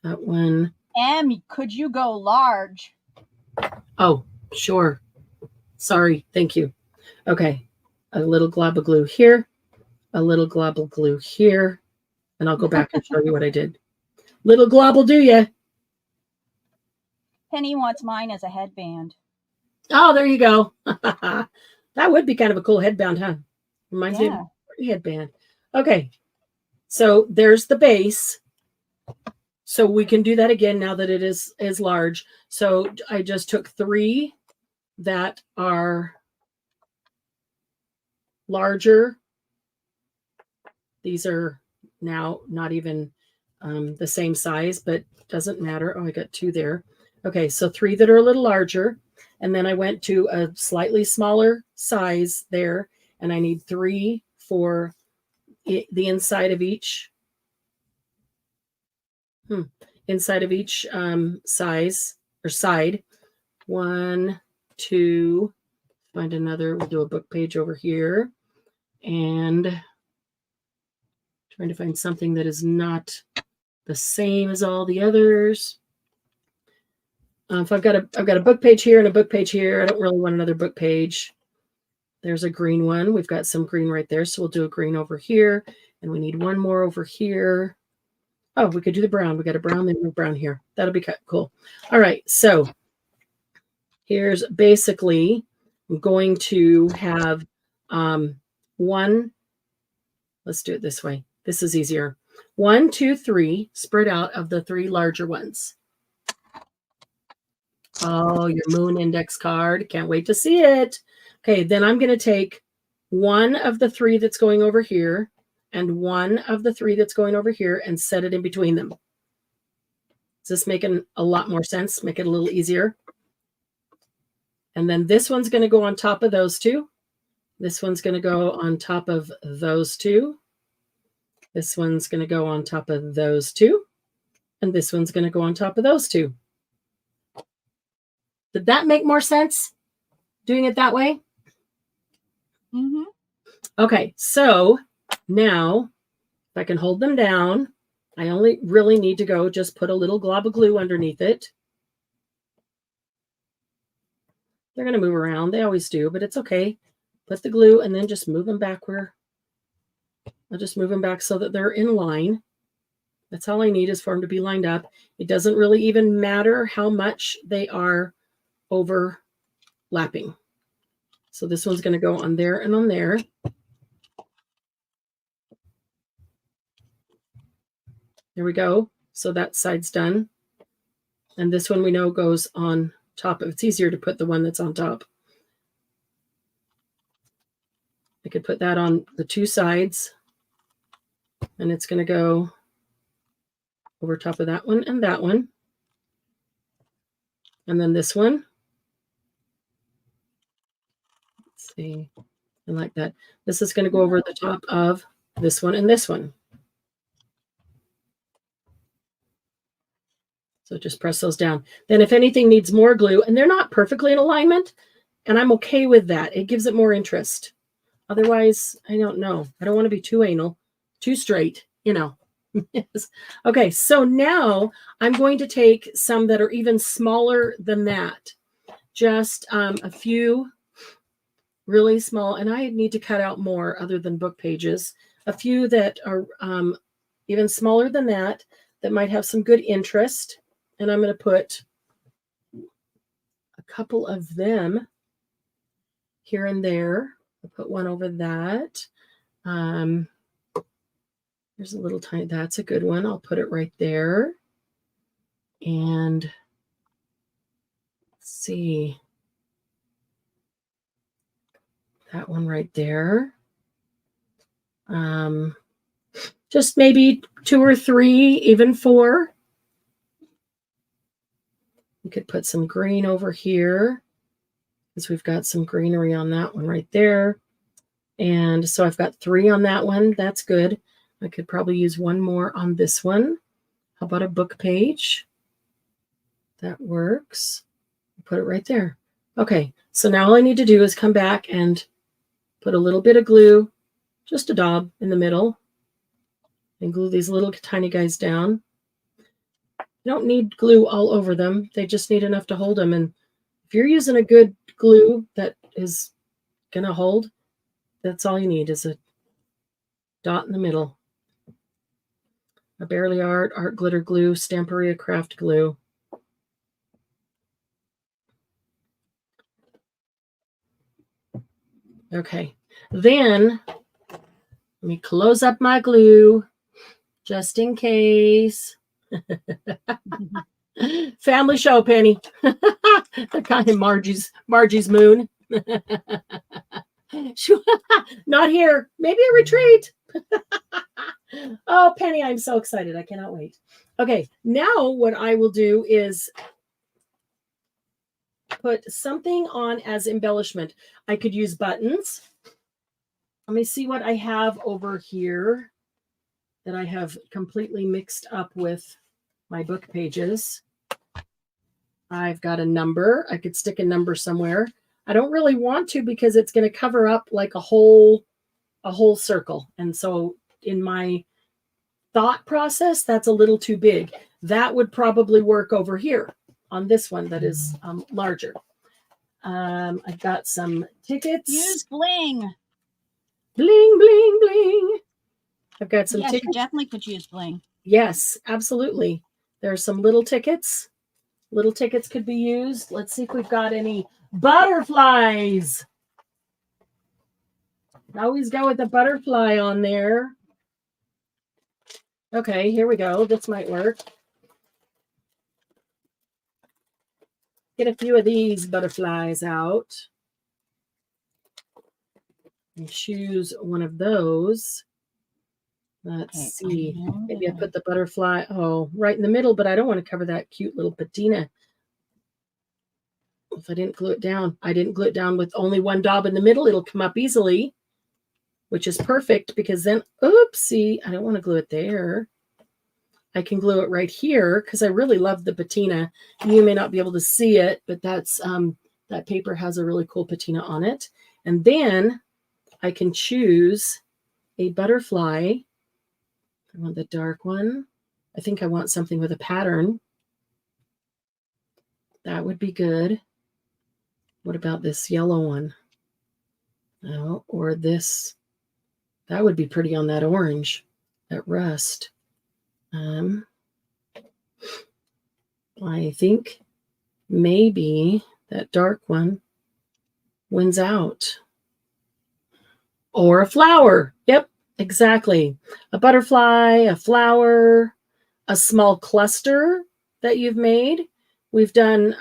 that one. Em, could you go large? Oh, sure. Sorry. Thank you. Okay. A little glob of glue here. A little glob of glue here. And I'll go back and show you what I did. Little glob will do ya. Penny wants mine as a headband. Oh, there you go. That would be kind of a cool headband, huh? Reminds me of a headband. Okay. So there's the base. So we can do that again now that it is large. So I just took 3 that are larger. These are now not even the same size, but doesn't matter. Oh, I got 2 there. Okay, so 3 that are a little larger. And then I went to a slightly smaller size there. And I need 3 for the inside of each. Inside of each size or side. 1, 2. Find another. We'll do a book page over here. And trying to find something that is not the same as all the others. If I've got a book page here and a book page here, I don't really want another book page. There's a green one. We've got some green right there, so we'll do a green over here, and we need one more over here. Oh, we could do the brown. We got a brown, then a brown here. That'll be cool. All right, so here's basically, I'm going to have 1. Let's do it this way. This is easier. 1, 2, 3 spread out of the 3 larger ones. Oh, your moon index card. Can't wait to see it. Okay, then I'm going to take 1 of the 3 that's going over here, and one of the three that's going over here and set it in between them. Is this making a lot more sense? Make it a little easier. And then this one's going to go on top of those two. This one's going to go on top of those two. This one's going to go on top of those two. And this one's going to go on top of those two. Did that make more sense? Doing it that way? Mm-hmm. Okay, so now if I can hold them down, I only really need to go just put a little glob of glue underneath it. They're going to move around. They always do, but it's okay. Put the glue and then just move them backward. I'll just move them back so that they're in line. That's all I need is for them to be lined up. It doesn't really even matter how much they are overlapping. So this one's going to go on there and on there. There we go. So that side's done. And this one we know goes on top. It's easier to put the one that's on top. I could put that on the two sides. And it's going to go over top of that one and that one. And then this one. Let's see. And like that. This is going to go over the top of this one and this one. So just press those down. Then if anything needs more glue, and they're not perfectly in alignment, and I'm okay with that. It gives it more interest. Otherwise, I don't know. I don't want to be too anal, too straight, you know. Yes. Okay, so now I'm going to take some that are even smaller than that. Just a few really small, and I need to cut out more other than book pages. A few that are even smaller than that might have some good interest. And I'm going to put a couple of them here and there. I'll put one over that. There's a little tiny, that's a good one. I'll put it right there. And let's see. That one right there. Just maybe 2 or 3, even 4. We could put some green over here because we've got some greenery on that one right there. And so I've got 3 on that one. That's good. I could probably use 1 more on this one. How about a book page? That works. Put it right there. Okay, so now all I need to do is come back and put a little bit of glue, just a daub in the middle, and glue these little tiny guys down. You don't need glue all over them. They just need enough to hold them. And if you're using a good glue that is going to hold, that's all you need is a dot in the middle. A Barely Art glitter glue, Stamperia craft glue. Okay, then let me close up my glue just in case. Family show, Penny. They're kind of Margie's moon. Not here. Maybe a retreat. Oh, Penny, I'm so excited. I cannot wait. Okay, now what I will do is put something on as embellishment. I could use buttons. Let me see what I have over here that I have completely mixed up with my book pages. I've got a number. I could stick a number somewhere. I don't really want to because it's going to cover up like a whole circle. And so in my thought process, that's a little too big. That would probably work over here on this one that is larger. I've got some tickets. Use bling. Bling, bling, bling. I've got some tickets. You definitely could use bling. Yes, absolutely. There are some little tickets. Little tickets could be used. Let's see if we've got any butterflies. I always go with the butterfly on there. Okay, here we go. This might work. Get a few of these butterflies out. And choose one of those. Let's Okay, see. I know Maybe I that put the butterfly, right in the middle, but I don't want to cover that cute little patina. If I didn't glue it down, I didn't glue it down with only one daub in the middle. It'll come up easily, which is perfect because then, oopsie, I don't want to glue it there. I can glue it right here because I really love the patina. You may not be able to see it, but that's that paper has a really cool patina on it. And then I can choose a butterfly. I want the dark one. I think I want something with a pattern. That would be good. What about this yellow one? Oh, or this. That would be pretty on that orange, that rust. I think maybe that dark one wins out. Or a flower. Yep, exactly. A butterfly, a flower, a small cluster that you've made. We've done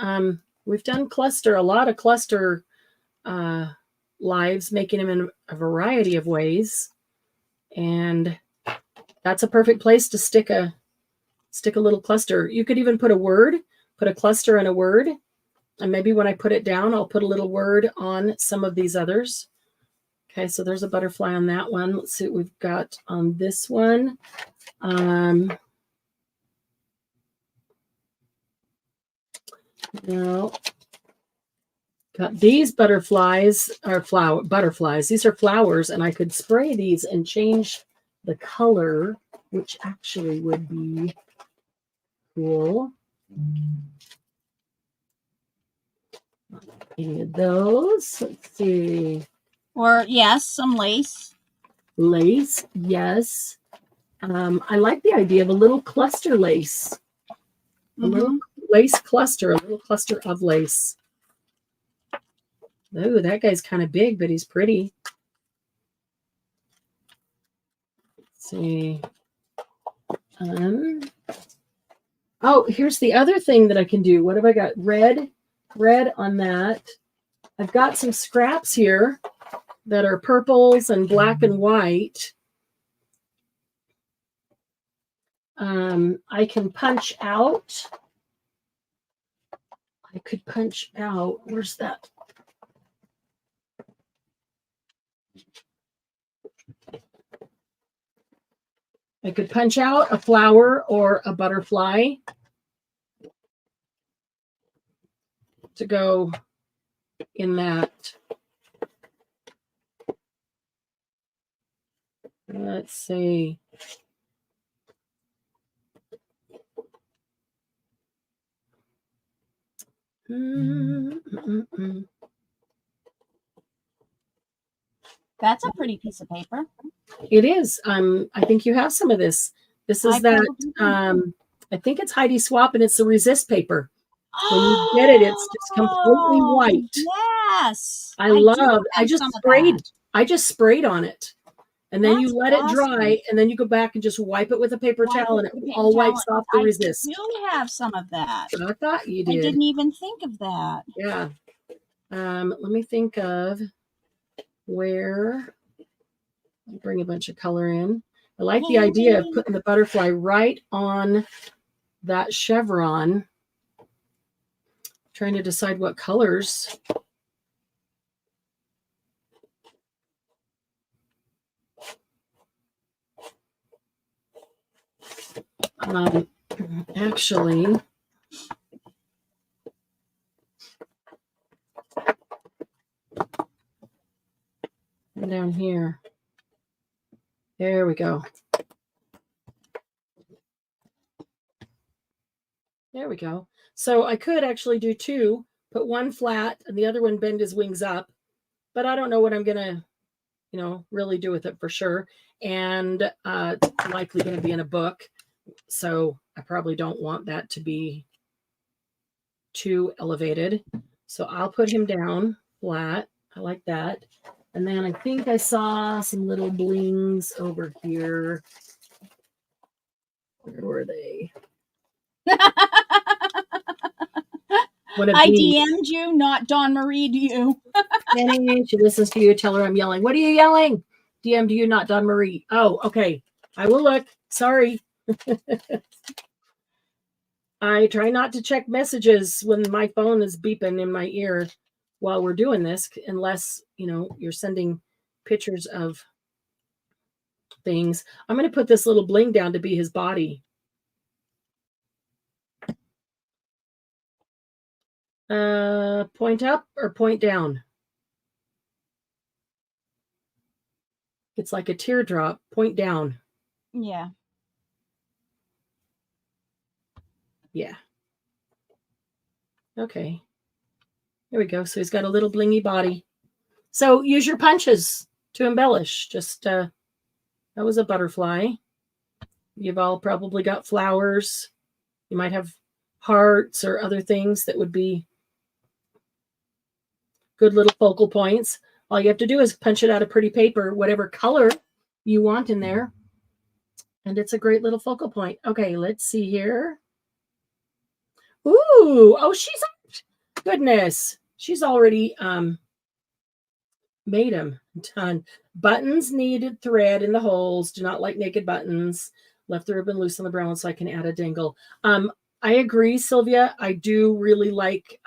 cluster, a lot of cluster lives, making them in a variety of ways. And that's a perfect place to stick a little cluster. You could even put a cluster and a word. And maybe when I put it down, I'll put a little word on some of these others. Okay, so there's a butterfly on that one. Let's see what we've got on this one. Now, got these butterflies are butterflies. These are flowers, and I could spray these and change the color, which actually would be cool. Any of those? Let's see. Or yes, some lace. Lace, yes. I like the idea of a little cluster lace. A little lace cluster, a little cluster of lace. Oh, that guy's kind of big, but he's pretty. Let's see. Oh, here's the other thing that I can do. What have I got? Red on that. I've got some scraps here that are purples and black and white. I can punch out. I could punch out. Where's that? I could punch out a flower or a butterfly to go in that. Let's see. That's a pretty piece of paper. It is. I think you have some of this. This is I think it's Heidi Swap, and it's the resist paper. When you get it, it's just completely white. Yes. I just sprayed on it. And then you let it dry, and then you go back and just wipe it with a paper towel, and it all wipes off the resist. I do have some of that. I thought you did. I didn't even think of that. Yeah. Let me think of where. I'll bring a bunch of color in. I like the idea of putting the butterfly right on that chevron. Trying to decide what colors. Actually, down here. There we go. There we go. So I could actually do two, put one flat and the other one bend his wings up, but I don't know what I'm going to, really do with it for sure. And it's likely going to be in a book. So I probably don't want that to be too elevated. So I'll put him down flat. I like that. And then I think I saw some little blings over here. Where were they? I DM'd you, not Dawn Marie'd you. Penny, she listens to you. Tell her I'm yelling. What are you yelling? DM'd you, not Dawn Marie. Oh, okay. I will look. Sorry. I try not to check messages when my phone is beeping in my ear while we're doing this, unless, you're sending pictures of things. I'm going to put this little bling down to be his body. Point up or point down? It's like a teardrop. Point down. Yeah. Yeah. Okay. There we go. So he's got a little blingy body. So use your punches to embellish. Just, that was a butterfly. You've all probably got flowers. You might have hearts or other things that would be good little focal points. All you have to do is punch it out of pretty paper, whatever color you want in there. And it's a great little focal point. Okay, let's see here. Ooh, oh, goodness. She's already made them. Done. Buttons needed thread in the holes. Do not like naked buttons. Left the ribbon loose on the brown so I can add a dangle. I agree, Sylvia. I do really like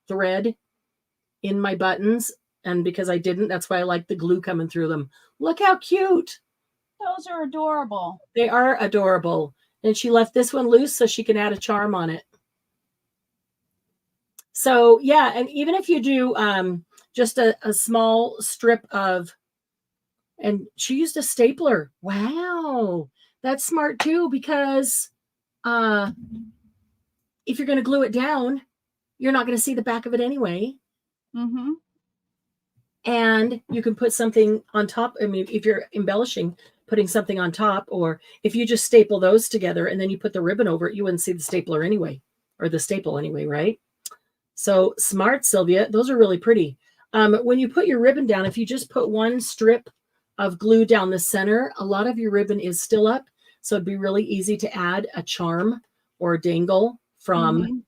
thread in my buttons. And because I didn't, that's why I like the glue coming through them. Look how cute. Those are adorable. They are adorable. And she left this one loose so she can add a charm on it. So, yeah, and even if you do just a small strip of, and she used a stapler. Wow, that's smart too, because if you're going to glue it down, you're not going to see the back of it anyway. Mm-hmm. And you can put something on top. I mean, if you're embellishing, putting something on top, or if you just staple those together and then you put the ribbon over it, you wouldn't see the stapler anyway, or the staple anyway, right? So smart, Sylvia. Those are really pretty. When you put your ribbon down, if you just put one strip of glue down the center, a lot of your ribbon is still up. So it'd be really easy to add a charm or a dangle from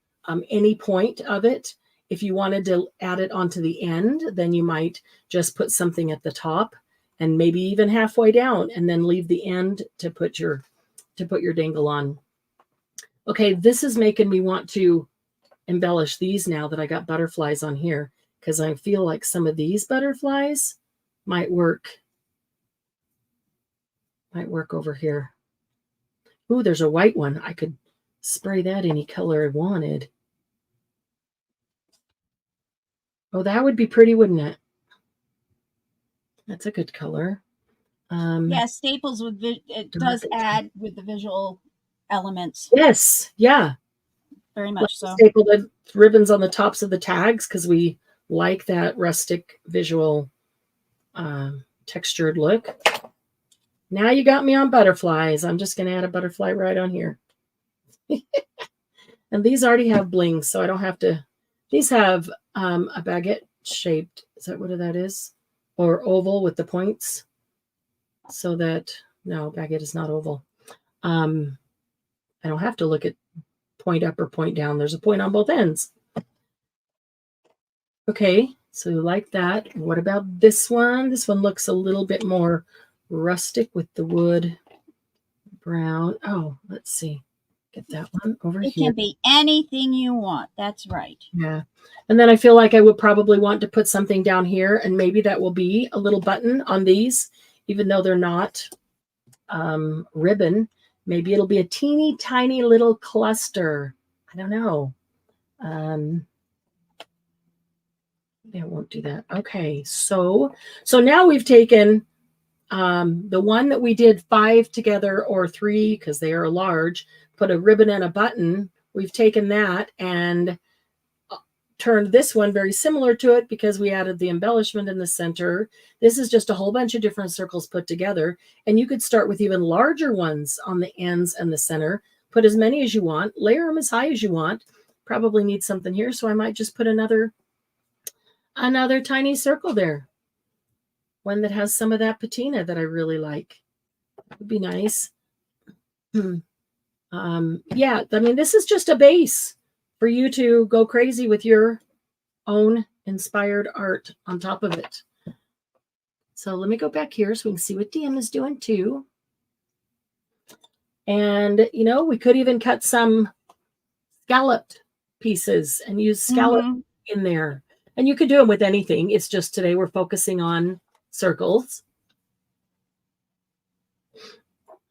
any point of it. If you wanted to add it onto the end, then you might just put something at the top and maybe even halfway down, and then leave the end to put your dangle on. Okay, this is making me want to embellish these now that I got butterflies on here, because I feel like some of these butterflies might work over here. Ooh, there's a white one. I could spray that any color I wanted. Oh, that would be pretty, wouldn't it? That's a good color. Yeah, staples it does add with the visual elements. Yes, yeah. Very much so. Staple the ribbons on the tops of the tags because we like that rustic visual textured look. Now you got me on butterflies. I'm just going to add a butterfly right on here. And these already have blings, so I don't have to. These have a baguette shaped. Is that what that is? Or oval with the points. So that, no, baguette is not oval. I don't have to look at point up or point down. There's a point on both ends. Okay, so like that. What about this one? This one looks a little bit more rustic with the wood brown. Oh, let's see. Get that one over here. It can be anything you want. That's right. Yeah. And then I feel like I would probably want to put something down here, and maybe that will be a little button on these, even though they're not ribbon. Maybe it'll be a teeny tiny little cluster. I don't know. Maybe I won't do that. Okay. So now we've taken the one that we did 5 together, or 3 because they are large, put a ribbon and a button. We've taken that and turned this one very similar to it because we added the embellishment in the center. This is just a whole bunch of different circles put together. And you could start with even larger ones on the ends and the center. Put as many as you want. Layer them as high as you want. Probably need something here, so I might just put another tiny circle there. One that has some of that patina that I really like. That would be nice. Yeah, I mean, this is just a base for you to go crazy with your own inspired art on top of it. So let me go back here so we can see what DM is doing too. And, you know, we could even cut some scalloped pieces and use scallop in there. And you could do them with anything. It's just today we're focusing on circles.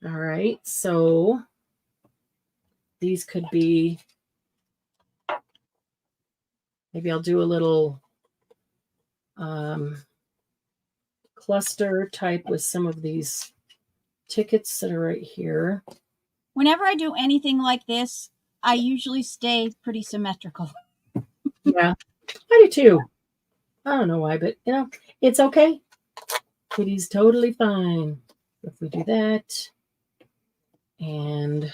All right. So these could be, maybe I'll do a little cluster type with some of these tickets that are right here. Whenever I do anything like this, I usually stay pretty symmetrical. Yeah, I do too. I don't know why, but you know, it's okay. It is totally fine if we do that. And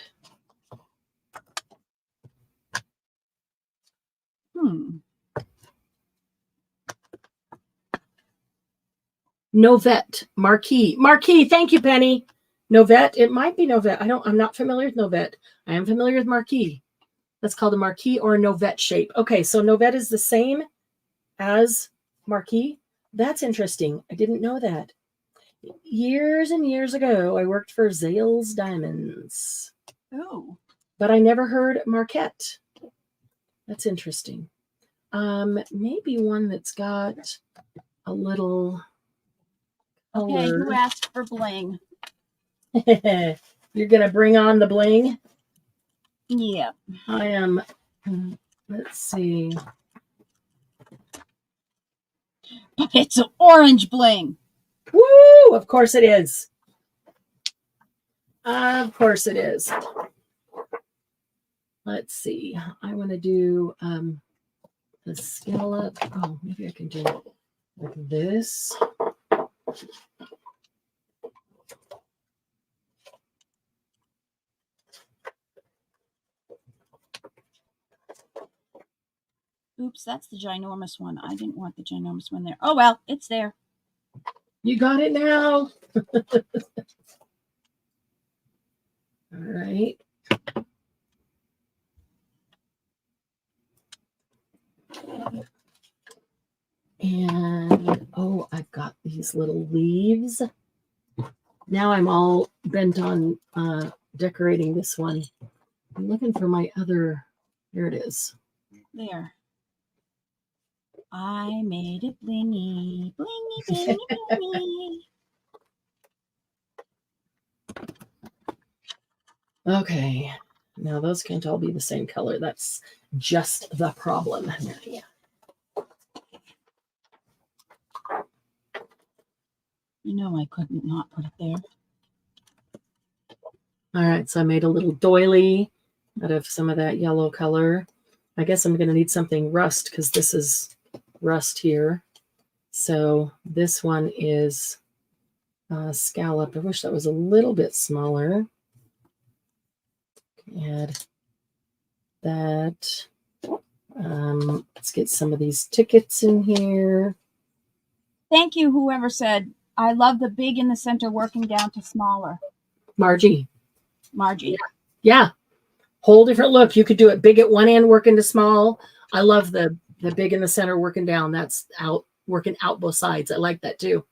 Novette, Marquee, thank you, Penny. Novette, it might be Novette. I'm not familiar with Novette. I am familiar with Marquee. That's called a Marquee or a Novette shape. Okay, so Novette is the same as Marquee. That's interesting. I didn't know that. Years and years ago, I worked for Zales Diamonds. Oh. But I never heard Marquette. That's interesting. Maybe one that's got a little color. Okay, who asked for bling? You're going to bring on the bling? Yeah. I am. Let's see. It's orange bling. Woo! Of course it is. Of course it is. Let's see. I want to do the scallop. Oh, maybe I can do it like this. Oops, that's the ginormous one. I didn't want the ginormous one there. Oh, well, it's there. You got it now. All right. And, oh, I've got these little leaves. Now I'm all bent on decorating this one. I'm looking for my other, here it is. There. I made it blingy, blingy, blingy, blingy. Okay. Now those can't all be the same color. That's just the problem, Marianne. You know I couldn't not put it there. All right, so I made a little doily out of some of that yellow color. I guess I'm going to need something rust because this is rust here. So this one is scalloped. I wish that was a little bit smaller. Add that. Let's get some of these tickets in here. Thank you, whoever said, I love the big in the center working down to smaller. Margie. Yeah. Whole different look. You could do it big at one end, working to small. I love the big in the center working down. That's out working out both sides. I like that too.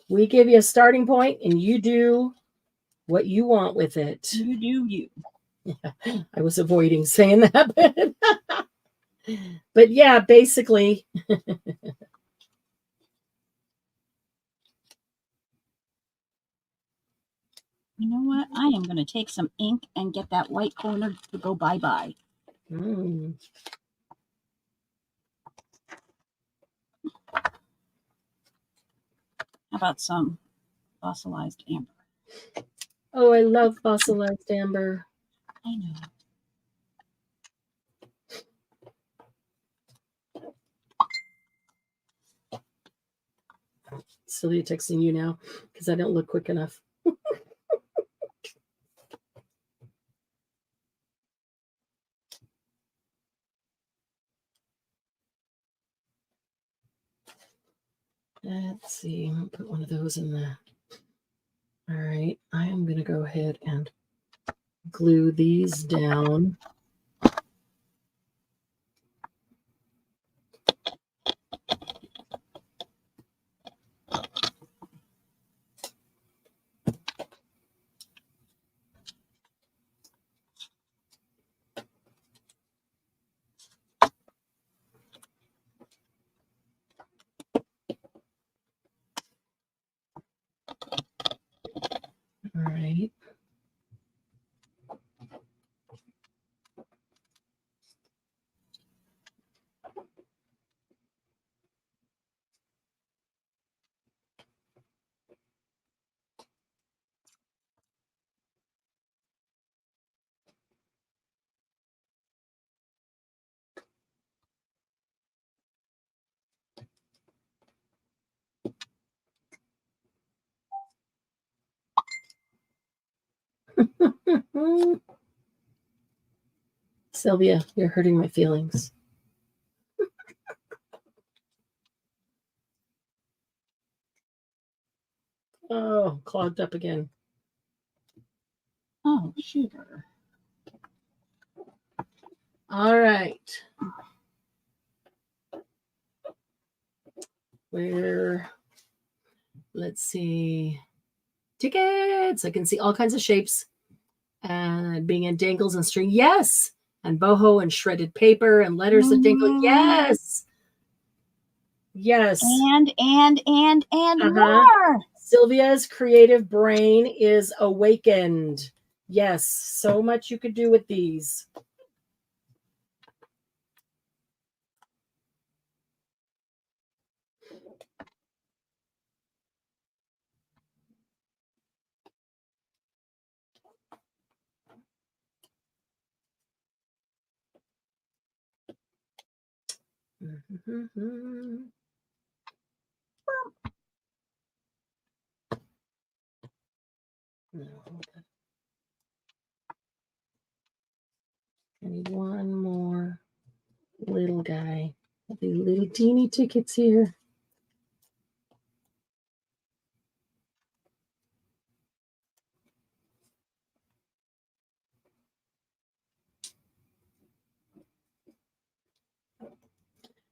We give you a starting point and you do what you want with it. You do you. Yeah, I was avoiding saying that. But yeah, basically. You know what? I am going to take some ink and get that white corner to go bye-bye. Mm. How about some fossilized amber? Oh, I love fossilized amber. I know. Sylvia texting you now because I don't look quick enough. Let's see. I'm going to put one of those in there. All right. I am going to go ahead and glue these down. Sylvia, you're hurting my feelings. Oh, clogged up again. Oh, sugar. All right. Let's see. Tickets. I can see all kinds of shapes and being in dangles and string. Yes. And boho and shredded paper and letters that dangle. Yes. Yes. And more. Sylvia's creative brain is awakened. Yes. So much you could do with these. Mm-hmm. No. I need one more little guy. These little teeny tickets here.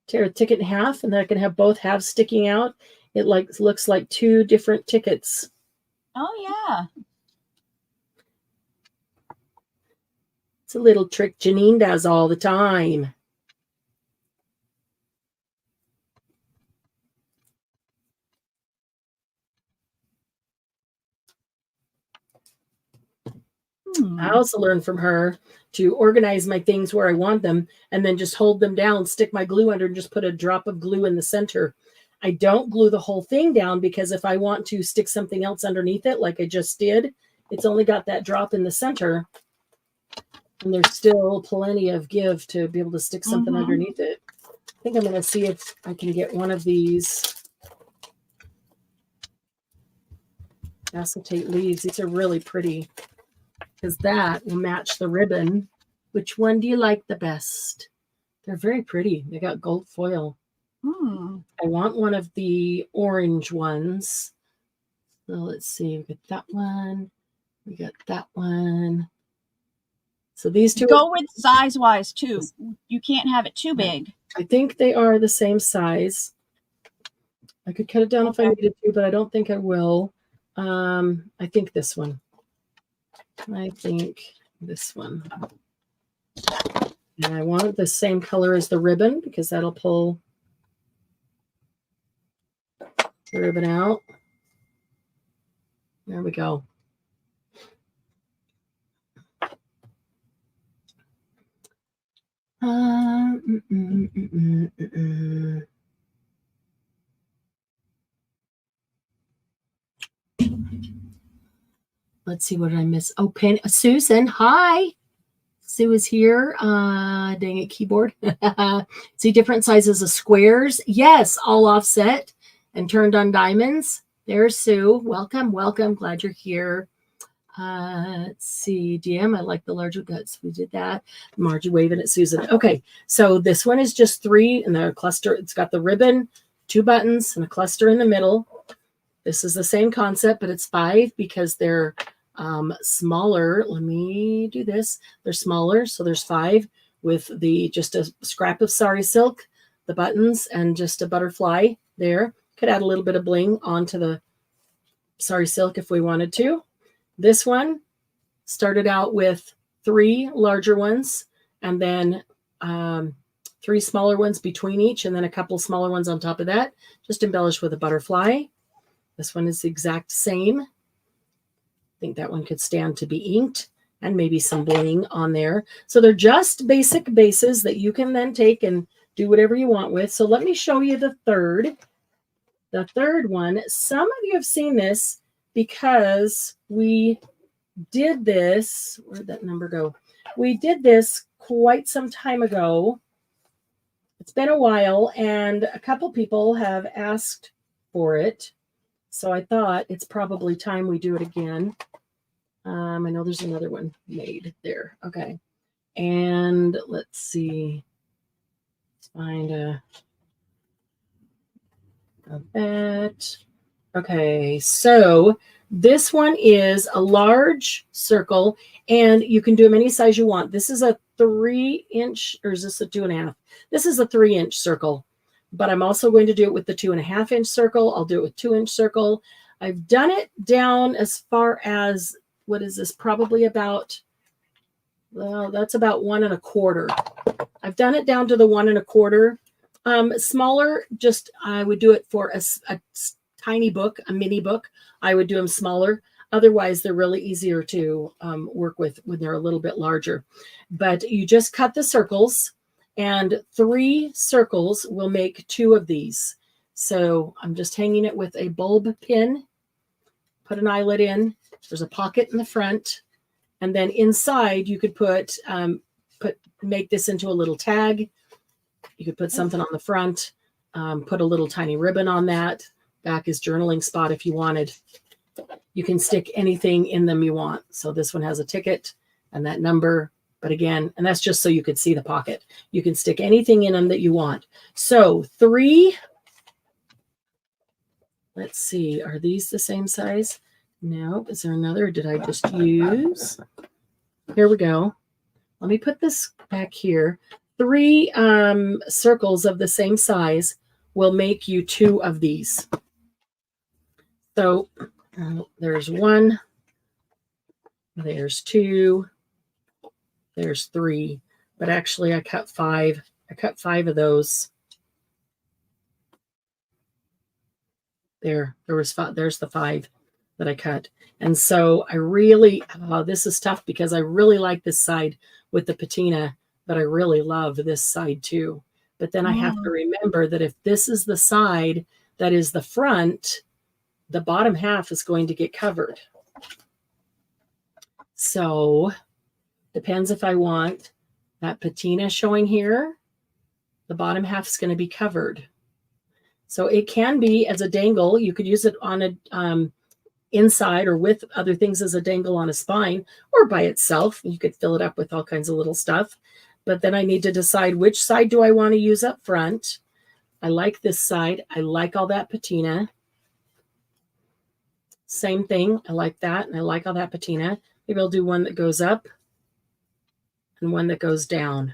Tear a ticket in half, and then I can have both halves sticking out. It looks like two different tickets. Oh yeah. It's a little trick Janine does all the time. I also learned from her to organize my things where I want them and then just hold them down, stick my glue under, and just put a drop of glue in the center. I don't glue the whole thing down because if I want to stick something else underneath it, like I just did, it's only got that drop in the center. And there's still plenty of give to be able to stick something underneath it. I think I'm going to see if I can get one of these acetate leaves. These are really pretty because that will match the ribbon. Which one do you like the best? They're very pretty. They got gold foil. I want one of the orange ones. So let's see. We got that one. We got that one. So these two go with size-wise too. You can't have it too big. I think they are the same size. I could cut it down if I needed to, but I don't think I will. I think this one. I think this one. And I want the same color as the ribbon because that'll pull the ribbon out. There we go. Let's see, what did I miss? Oh, Susan, hi. Sue is here. Dang it, keyboard. See different sizes of squares. Yes, all offset and turned on diamonds. There's Sue. Welcome, welcome. Glad you're here. Let's see, DM. I like the larger guts. We did that. Margie waving at Susan. Okay, so this one is just 3 and the cluster. It's got the ribbon, 2 buttons, and a cluster in the middle. This is the same concept, but it's 5 because they're smaller. Let me do this. They're smaller, so there's 5 with just a scrap of sari silk, the buttons, and just a butterfly there. Could add a little bit of bling onto the sari silk if we wanted to. This one started out with 3 larger ones and then 3 smaller ones between each, and then a couple smaller ones on top of that, just embellished with a butterfly. This one is the exact same. I think that one could stand to be inked and maybe some bling on there. So they're just basic bases that you can then take and do whatever you want with. So let me show you the third. The third one, some of you have seen this because we did this. Where'd that number go? We did this quite some time ago. It's been a while, and a couple people have asked for it. So I thought it's probably time we do it again. I know there's another one made there. Okay. And let's see. Let's find a bit. Okay, so this one is a large circle, and you can do them any size you want. This is a 3-inch, or is this a 2.5? This is a 3-inch circle, but I'm also going to do it with the 2.5-inch circle. I'll do it with 2-inch circle. I've done it down as far as, what is this? Probably about, well, that's about 1 1/4. I've done it down to the 1 1/4. Smaller, just I would do it for a tiny book, a mini book. I would do them smaller. Otherwise, they're really easier to work with when they're a little bit larger. But you just cut the circles, and 3 circles will make 2 of these. So I'm just hanging it with a bulb pin. Put an eyelet in. There's a pocket in the front, and then inside you could make this into a little tag. You could put something on the front, put a little tiny ribbon on that. Back is journaling spot if you wanted. You can stick anything in them you want. So this one has a ticket and that number. But again, and that's just so you could see the pocket. You can stick anything in them that you want. So 3, let's see, are these the same size? No. Is there another? Or did I just use? Here we go. Let me put this back here. 3 circles of the same size will make you 2 of these. So there's 1, there's 2, there's 3, but actually I cut 5. I cut 5 of those. There's the 5 that I cut. And so I really, this is tough because I really like this side with the patina, but I really love this side too. But then I have to remember that if this is the side that is the front, the bottom half is going to get covered. So depends if I want that patina showing here, the bottom half is going to be covered. So it can be as a dangle. You could use it on a inside or with other things as a dangle on a spine, or by itself. You could fill it up with all kinds of little stuff. But then I need to decide which side do I want to use up front. I like this side. I like all that patina. Same thing. I like that. And I like all that patina. Maybe I'll do one that goes up and one that goes down.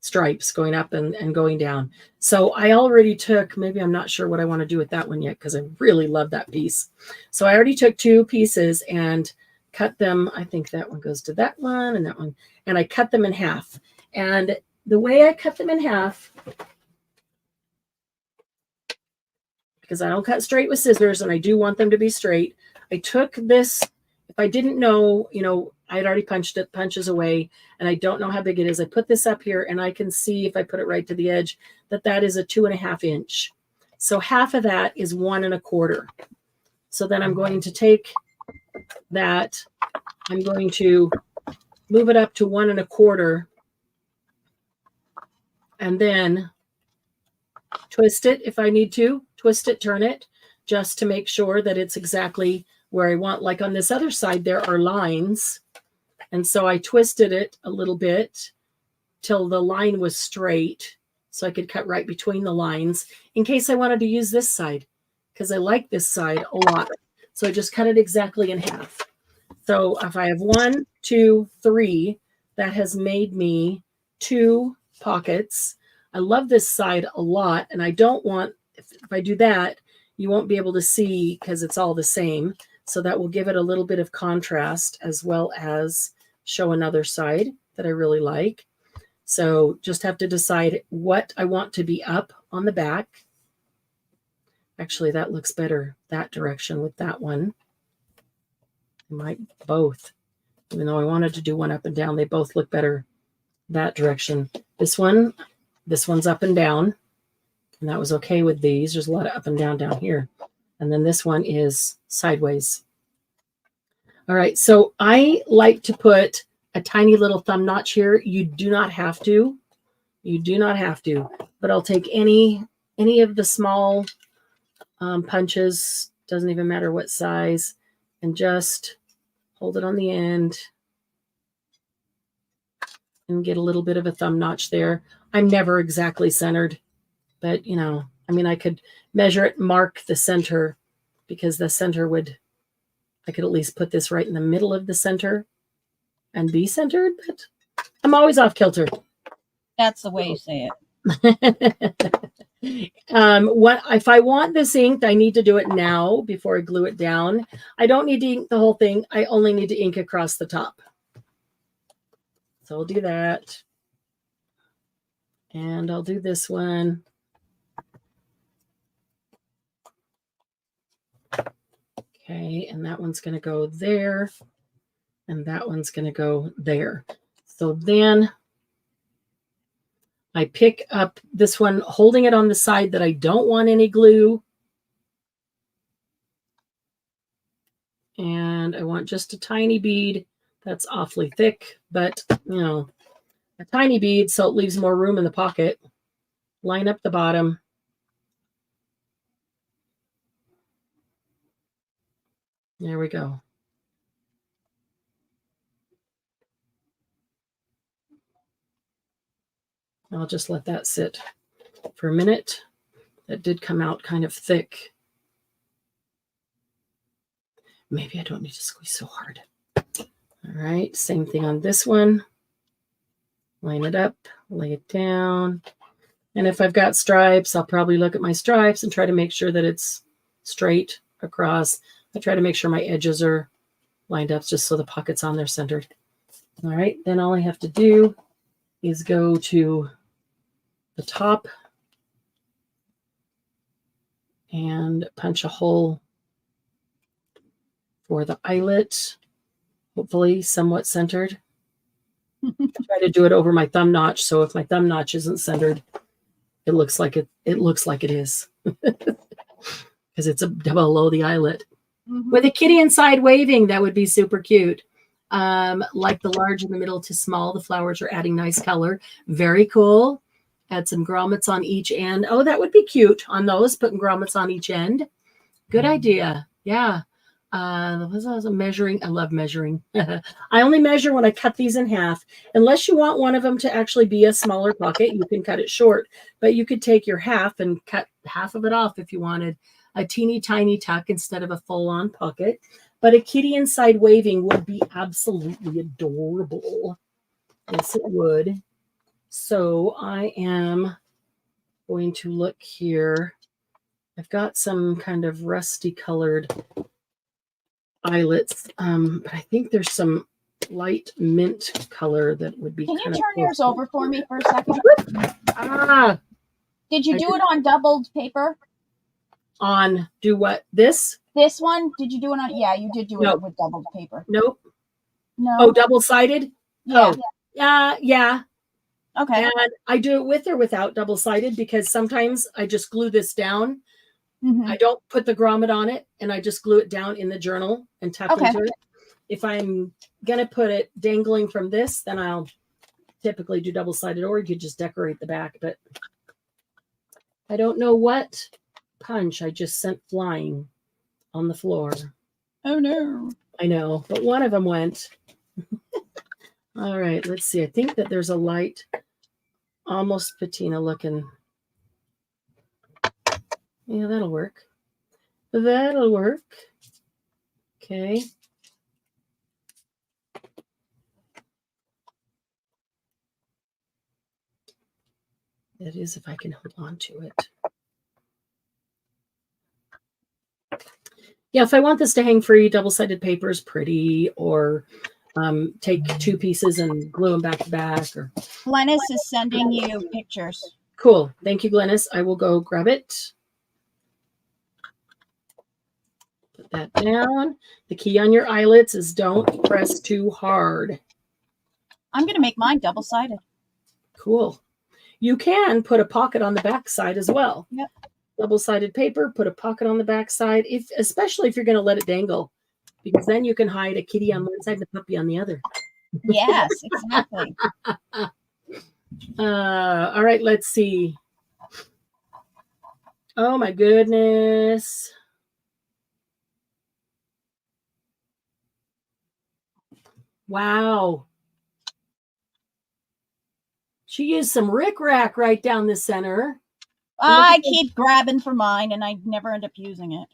Stripes going up and going down. So I already took, maybe I'm not sure what I want to do with that one yet because I really love that piece. So I already took 2 pieces and cut them. I think that one goes to that one and that one. And I cut them in half. And the way I cut them in half, because I don't cut straight with scissors and I do want them to be straight, I took this, if I didn't know, I had already punched it, punches away, and I don't know how big it is. I put this up here and I can see if I put it right to the edge that is a 2.5 inch. So half of that is 1 1/4. So then I'm going to take that, I'm going to move it up to 1 1/4 and then twist it if I need to, twist it, turn it, just to make sure that it's exactly where I want. Like on this other side, there are lines. And so I twisted it a little bit till the line was straight so I could cut right between the lines in case I wanted to use this side because I like this side a lot. So I just cut it exactly in half. So if I have 1, 2, 3, that has made me 2 pockets. I love this side a lot. And I don't want, if I do that, you won't be able to see because it's all the same. So that will give it a little bit of contrast as well as show another side that I really like. So just have to decide what I want to be up on the back. Actually, that looks better that direction with that one. I might both. Even though I wanted to do one up and down, they both look better that direction. This one's up and down. And that was okay with these. There's a lot of up and down here. And then this one is sideways. All right, so I like to put a tiny little thumb notch here. You do not have to. You do not have to. But I'll take any of the small punches, doesn't even matter what size, and just hold it on the end, and get a little bit of a thumb notch there. I'm never exactly centered, but you know, I mean, I could measure it, mark the center, because the center would, I could at least put this right in the middle of the center and be centered, but I'm always off kilter. That's the way you say it. What if I want this inked, I need to do it now before I glue it down. I don't need to ink the whole thing. I only need to ink across the top. So I'll do that. And I'll do this one. Okay, and that one's going to go there. And that one's going to go there. So then I pick up this one, holding it on the side that I don't want any glue. And I want just a tiny bead. That's awfully thick, but you know, a tiny bead so it leaves more room in the pocket. Line up the bottom. There we go. I'll just let that sit for a minute. That did come out kind of thick. Maybe I don't need to squeeze so hard. All right, same thing on this one. Line it up, lay it down. And if I've got stripes, I'll probably look at my stripes and try to make sure that it's straight across. I try to make sure my edges are lined up just so the pocket's on there centered. All right, then all I have to do is go to the top and punch a hole for the eyelet, hopefully somewhat centered. Try to do it over my thumb notch, so if my thumb notch isn't centered, it looks like it is because it's below the eyelet. With a kitty inside waving, that would be super cute. Like the large in the middle to small, the flowers are adding nice color. Very cool. Add some grommets on each end. Oh, that would be cute on those, putting grommets on each end. Good idea. Yeah. Measuring. I love measuring. I only measure when I cut these in half. Unless you want one of them to actually be a smaller pocket, you can cut it short. But you could take your half and cut half of it off if you wanted a teeny tiny tuck instead of a full-on pocket. But a kitty inside waving would be absolutely adorable. Yes, it would. So I am going to look here. I've got some kind of rusty colored eyelets, but I think there's some light mint color that would be. Can you kind turn of yours over for me for a second? Did you do it on doubled paper? On do what? This one? Did you do it on? Yeah, you did do Nope. it with doubled paper. Nope. No. Oh, double-sided? Yeah. Oh. Yeah. Okay. And I do it with or without double-sided because sometimes I just glue this down. I don't put the grommet on it, and I just glue it down in the journal and tap into it. If I'm going to put it dangling from this, then I'll typically do double-sided, or you could just decorate the back. But I don't know what punch I just sent flying on the floor. Oh, no. I know, but one of them went. All right, let's see. I think that there's a light, almost patina looking. Yeah, that'll work. That'll work. Okay. That is if I can hold on to it. Yeah, if I want this to hang free, double-sided paper is pretty, or take two pieces and glue them back to back. Or Glennis is sending you pictures. Cool. Thank you, Glennis. I will go grab it. Put that down. The key on your eyelets is don't press too hard. I'm going to make mine double-sided. Cool. You can put a pocket on the back side as well. Yep. Double-sided paper, put a pocket on the back side, especially if you're going to let it dangle, because then you can hide a kitty on one side and a puppy on the other. Yes, exactly. All right, let's see. Oh, my goodness. Wow. She used some rickrack right down the center. I keep grabbing for mine, and I never end up using it.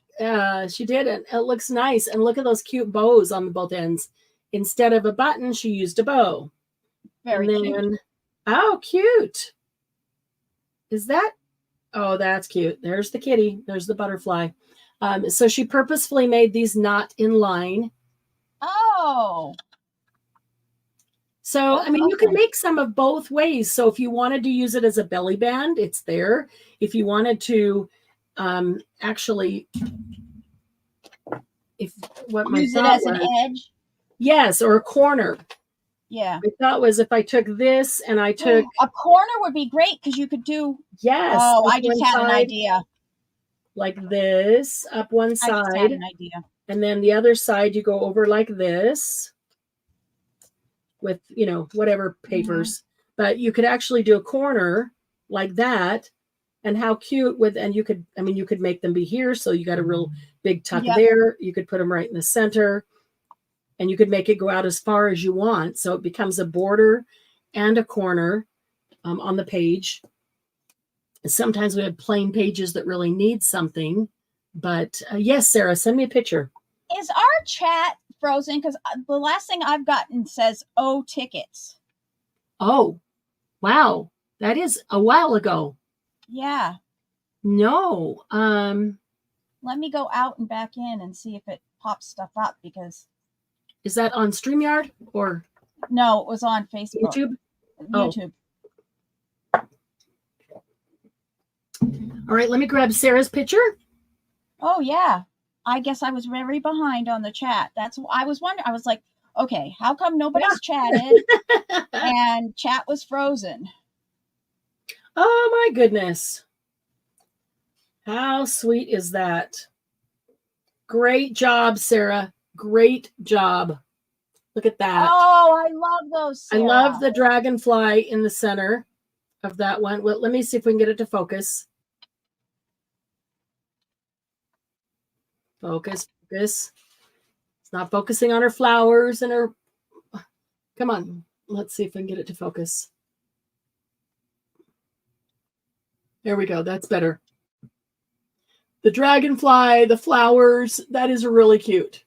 She did it. It looks nice. And look at those cute bows on both ends. Instead of a button, she used a bow. Very cute. Oh, cute. Is that? Oh, that's cute. There's the kitty. There's the butterfly. So she purposefully made these not in line. Oh. So, I mean, you can make some of both ways. So if you wanted to use it as a belly band, it's there. If you wanted to actually, use it as an edge? Yes, or a corner. Yeah. My thought was if I took this and I took... a corner would be great because you could do... Yes. Oh, I just had an idea. Like this, up one side. I just had an idea. And then the other side, you go over like this with, whatever papers. But you could actually do a corner like that. And how cute and you could make them be here. So you got a real big tuck there. You could put them right in the center. And you could make it go out as far as you want. So it becomes a border and a corner on the page. Sometimes we have plain pages that really need something. But yes, Sarah, send me a picture. Is our chat frozen? Because the last thing I've gotten says, "Oh, tickets." Oh, wow. That is a while ago. Yeah. No. Let me go out and back in and see if it pops stuff up because... Is that on StreamYard or? No, it was on Facebook. YouTube? YouTube. Oh. All right, let me grab Sarah's picture. Oh, yeah. I guess I was very behind on the chat. I was wondering. I was like, okay, how come nobody's chatted? And chat was frozen. Oh, my goodness. How sweet is that? Great job, Sarah. Great job. Look at that. Oh, I love those, Sarah. I love the dragonfly in the center of that one. Well, let me see if we can get it to focus. Focus. It's not focusing on her flowers and her... Come on. Let's see if we can get it to focus. There we go. That's better. The dragonfly, the flowers, that is really cute.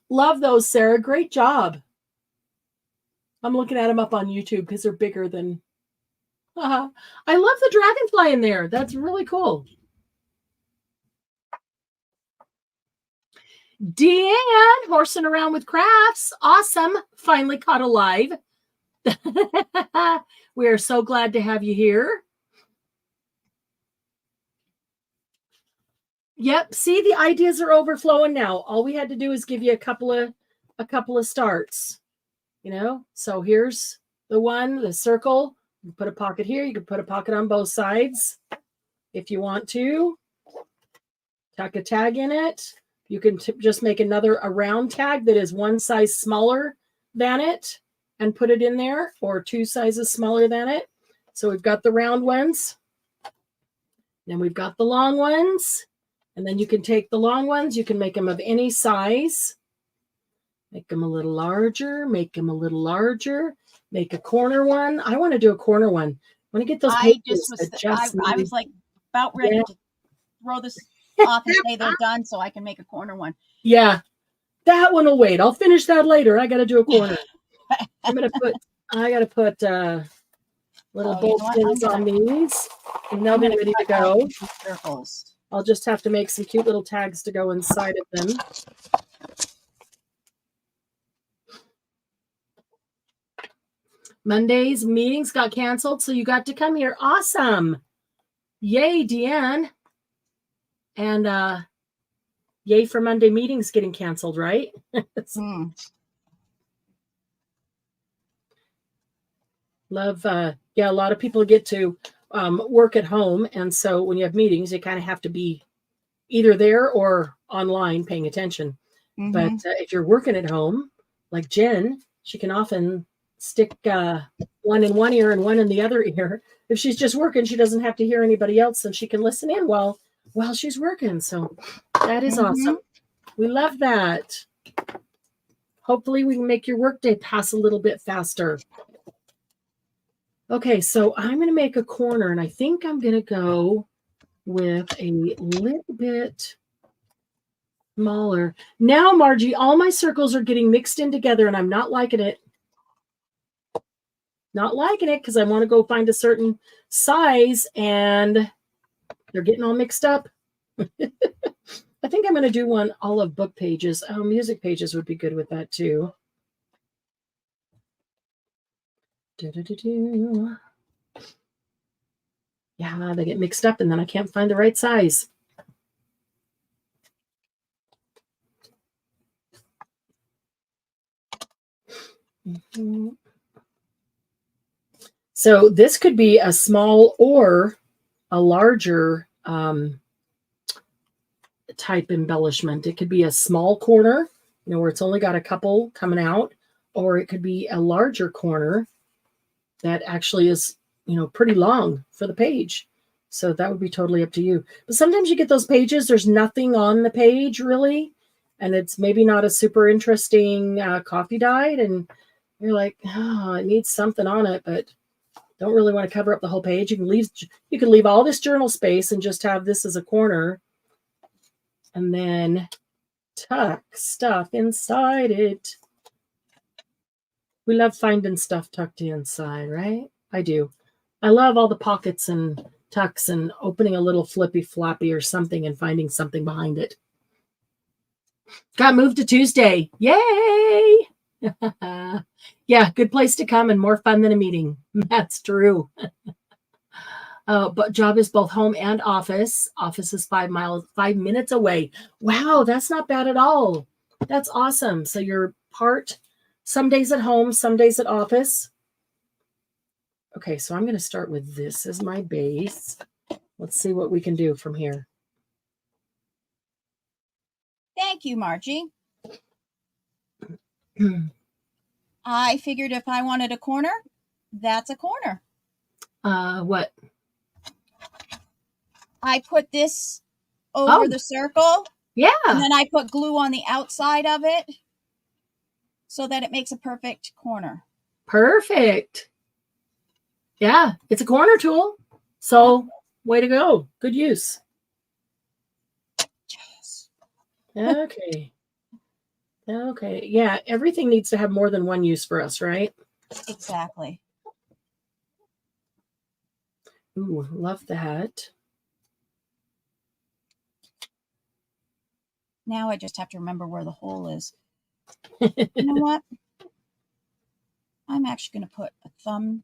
Love those, Sarah. Great job. I'm looking at them up on YouTube because they're bigger than... I love the dragonfly in there. That's really cool. Deanne, horsing around with crafts. Awesome. Finally caught alive. We are so glad to have you here. Yep. See, the ideas are overflowing now. All we had to do is give you a couple of starts, So here's the circle. You put a pocket here. You can put a pocket on both sides if you want to. Tuck a tag in it. You can just make a round tag that is one size smaller than it and put it in there, or two sizes smaller than it. So we've got the round ones. Then we've got the long ones. And then you can take the long ones. You can make them of any size. Make them a little larger. Make them a little larger. Make a corner one. I want to do a corner one. I want to get those pages. I was like about ready to throw this off and say they're done so I can make a corner one. Yeah. That one will wait. I'll finish that later. I got to do a corner. I got to put little bolt pins on these. And they'll be ready to go. Circles. I'll just have to make some cute little tags to go inside of them. Monday's meetings got canceled, so you got to come here. Awesome. Yay, Deanne. And yay for Monday meetings getting canceled, right? Love, a lot of people get to work at home. And so when you have meetings, you kind of have to be either there or online paying attention. Mm-hmm. But if you're working at home, like Jen, she can often stick one in one ear and one in the other ear. If she's just working, she doesn't have to hear anybody else, and she can listen in while she's working. So that is awesome. We love that. Hopefully we can make your workday pass a little bit faster. Okay, so I'm going to make a corner, and I think I'm going to go with a little bit smaller. Now, Margie, all my circles are getting mixed in together, and I'm not liking it. Not liking it because I want to go find a certain size, and they're getting all mixed up. I think I'm going to do one all of book pages. Oh, music pages would be good with that too. Yeah, they get mixed up and then I can't find the right size. So this could be a small or a larger type embellishment. It could be a small corner, where it's only got a couple coming out, or it could be a larger corner that actually is, pretty long for the page. So that would be totally up to you. But sometimes you get those pages, there's nothing on the page really, and it's maybe not a super interesting coffee dyed, and you're like, oh, it needs something on it, but don't really want to cover up the whole page. You can leave all this journal space and just have this as a corner, and then tuck stuff inside it. We love finding stuff tucked inside, right? I do. I love all the pockets and tucks and opening a little flippy floppy or something and finding something behind it. Got moved to Tuesday. Yay! Yeah, good place to come and more fun than a meeting. That's true. But job is both home and office. Office is 5 minutes away. Wow, that's not bad at all. That's awesome. So you're some days at home, some days at office. Okay, so I'm going to start with this as my base. Let's see what we can do from here. Thank you, Margie. I figured if I wanted a corner, that's a corner. What? I put this over the circle. Yeah. And then I put glue on the outside of it so that it makes a perfect corner. Perfect. Yeah, it's a corner tool. So, way to go. Good use. Yes. Okay. Okay. Yeah, everything needs to have more than one use for us, right? Exactly. Ooh, love that. Now I just have to remember where the hole is. You know what? I'm actually going to put a thumb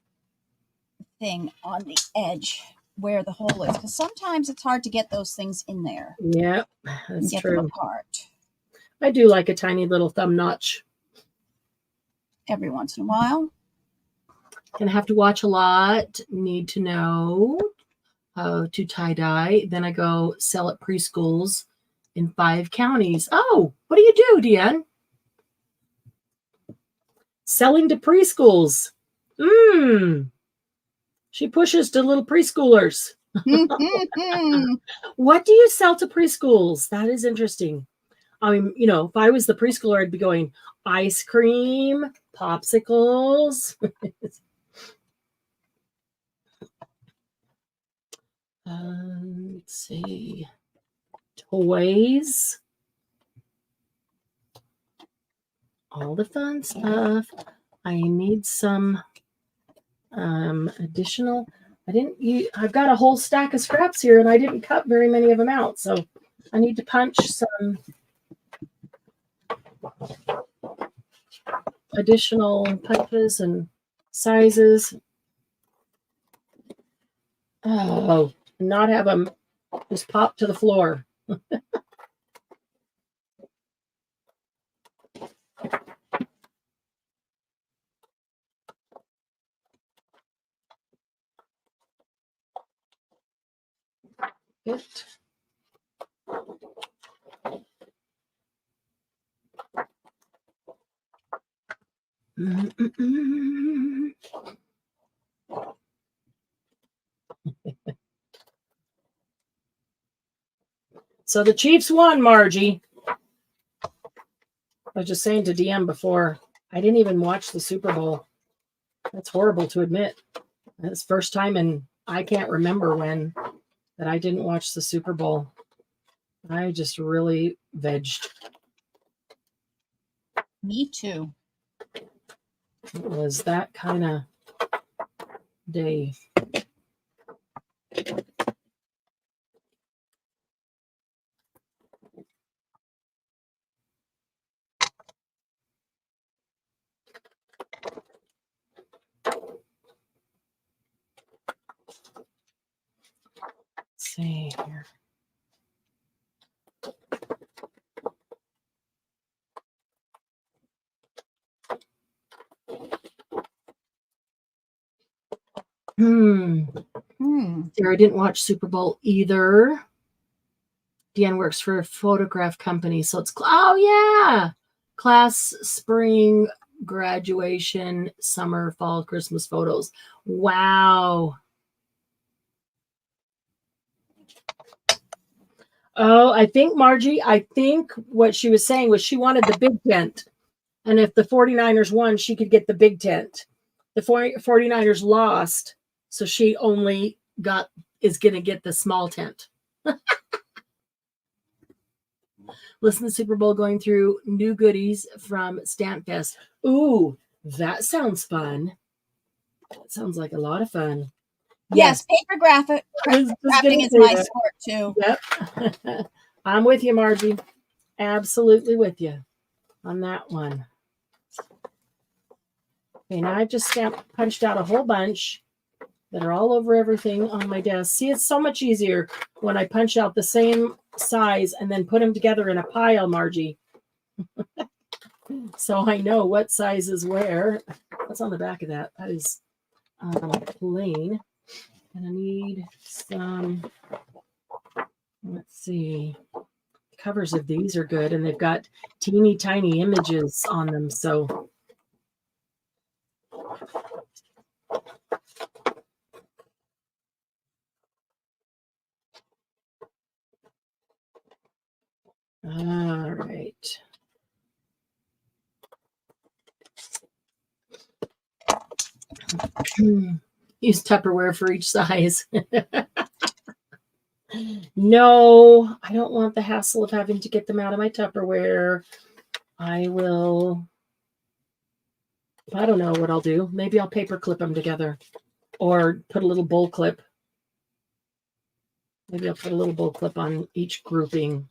thing on the edge where the hole is, because sometimes it's hard to get those things in there. Yep, that's get true. Them apart. I do like a tiny little thumb notch. Every once in a while. Gonna have to watch a lot. Need to know how to tie-dye. Then I go sell at preschools in 5 counties. Oh, what do you do, Deanne? Selling to preschools. She pushes to little preschoolers. What do you sell to preschools? That is interesting. I mean, if I was the preschooler, I'd be going ice cream, popsicles. Let's see. Toys. All the fun stuff. I need some additional. I've got a whole stack of scraps here and I didn't cut very many of them out. So I need to punch some additional punches and sizes. Oh, not have them just pop to the floor. Good. So the Chiefs won, Margie. I was just saying to DM before, I didn't even watch the Super Bowl. That's horrible to admit. It's the first time in I can't remember when that I didn't watch the Super Bowl. I just really vegged. Me too. It was that kind of day. Let's see here. Sarah didn't watch Super Bowl either. Deanne works for a photograph company, so it's oh yeah, class, spring, graduation, summer, fall, Christmas photos. Wow. Oh, I think Margie, I think what she was saying was she wanted the big tent. And if the 49ers won, she could get the big tent. The 49ers lost, so she only is going to get the small tent. Listen to Super Bowl going through new goodies from Stampfest. Ooh, that sounds fun. That sounds like a lot of fun. Yes, paper crafting is my sport too. Yep. I'm with you, Margie. Absolutely with you on that one. Okay, now I've just punched out a whole bunch that are all over everything on my desk. See, it's so much easier when I punch out the same size and then put them together in a pile, Margie. So I know what size is where. What's on the back of that? That is plain. And I need some, let's see, covers of these are good, and they've got teeny tiny images on them. So all right. Use Tupperware for each size. No, I don't want the hassle of having to get them out of my Tupperware. I don't know what I'll do. Maybe I'll paper clip them together or put a little bowl clip. Maybe I'll put a little bowl clip on each grouping.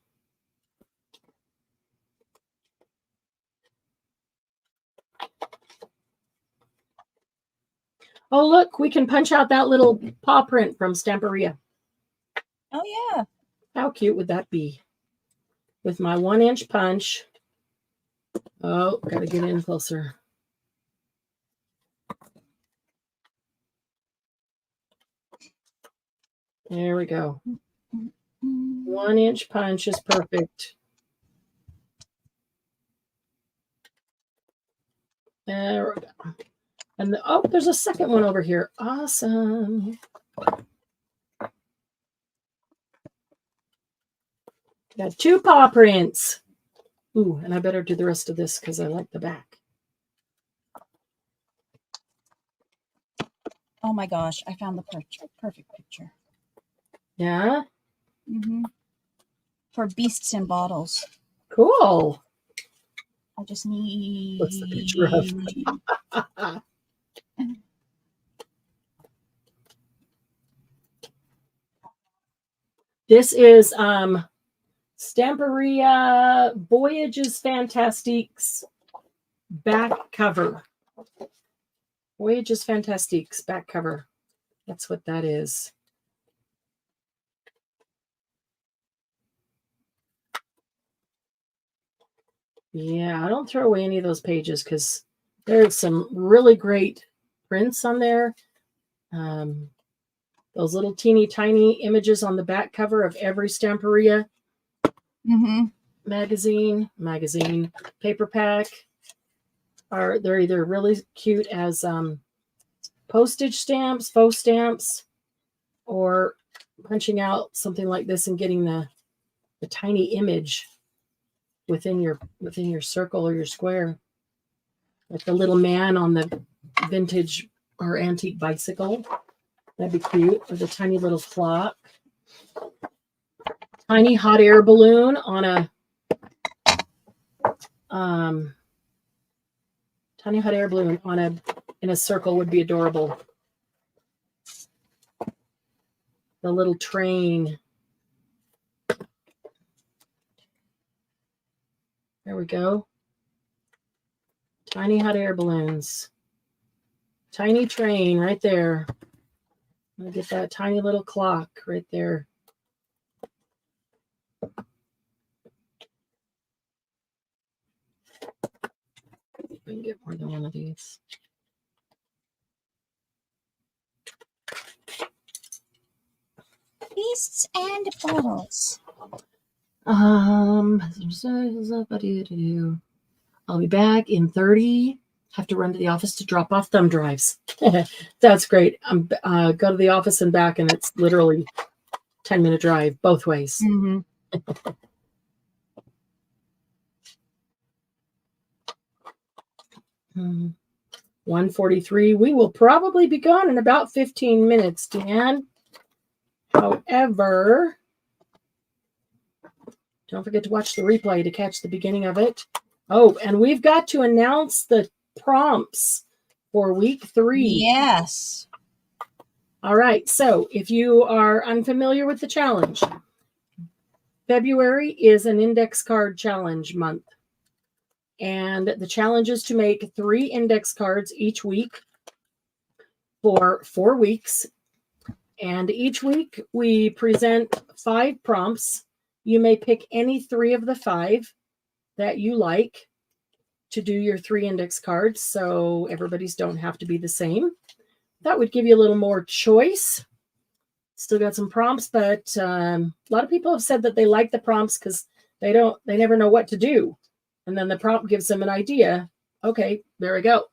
Oh, look, we can punch out that little paw print from Stamperia. Oh, yeah. How cute would that be? With my 1-inch punch. Oh, got to get in closer. There we go. 1-inch punch is perfect. There we go. And there's a second one over here. Awesome. Got 2 paw prints. Ooh, and I better do the rest of this because I like the back. Oh my gosh, I found the perfect picture. Yeah? Mm-hmm. For beasts in bottles. Cool. I just need... What's the picture of? This is Stamperia Voyages Fantastiques back cover. Voyages Fantastiques back cover. That's what that is. Yeah, I don't throw away any of those pages because there's some really great prints on there. Those little teeny tiny images on the back cover of every Stamperia magazine, paper pack they're either really cute as postage stamps, faux stamps, or punching out something like this and getting the tiny image within your circle or your square. Like the little man on the vintage or antique bicycle. That'd be cute. With a tiny little clock. Tiny hot air balloon on a tiny hot air balloon in a circle would be adorable. The little train. There we go. Tiny hot air balloons. Tiny train right there. I'm gonna get that tiny little clock right there. We can get more than one of these. Beasts and bottles. I'll be back in 30. Have to run to the office to drop off thumb drives. That's great. Go to the office and back, and it's literally 10-minute drive both ways. Mm-hmm. 1:43. We will probably be gone in about 15 minutes, Dan. However, don't forget to watch the replay to catch the beginning of it. Oh, and we've got to announce the prompts for week 3. Yes. All right. So if you are unfamiliar with the challenge, February is an index card challenge month. And the challenge is to make 3 index cards each week for 4 weeks. And each week we present 5 prompts. You may pick any 3 of the 5 that you like to do your 3 index cards. So everybody's don't have to be the same. That would give you a little more choice. Still got some prompts, but a lot of people have said that they like the prompts because they never know what to do. And then the prompt gives them an idea. Okay, there we go.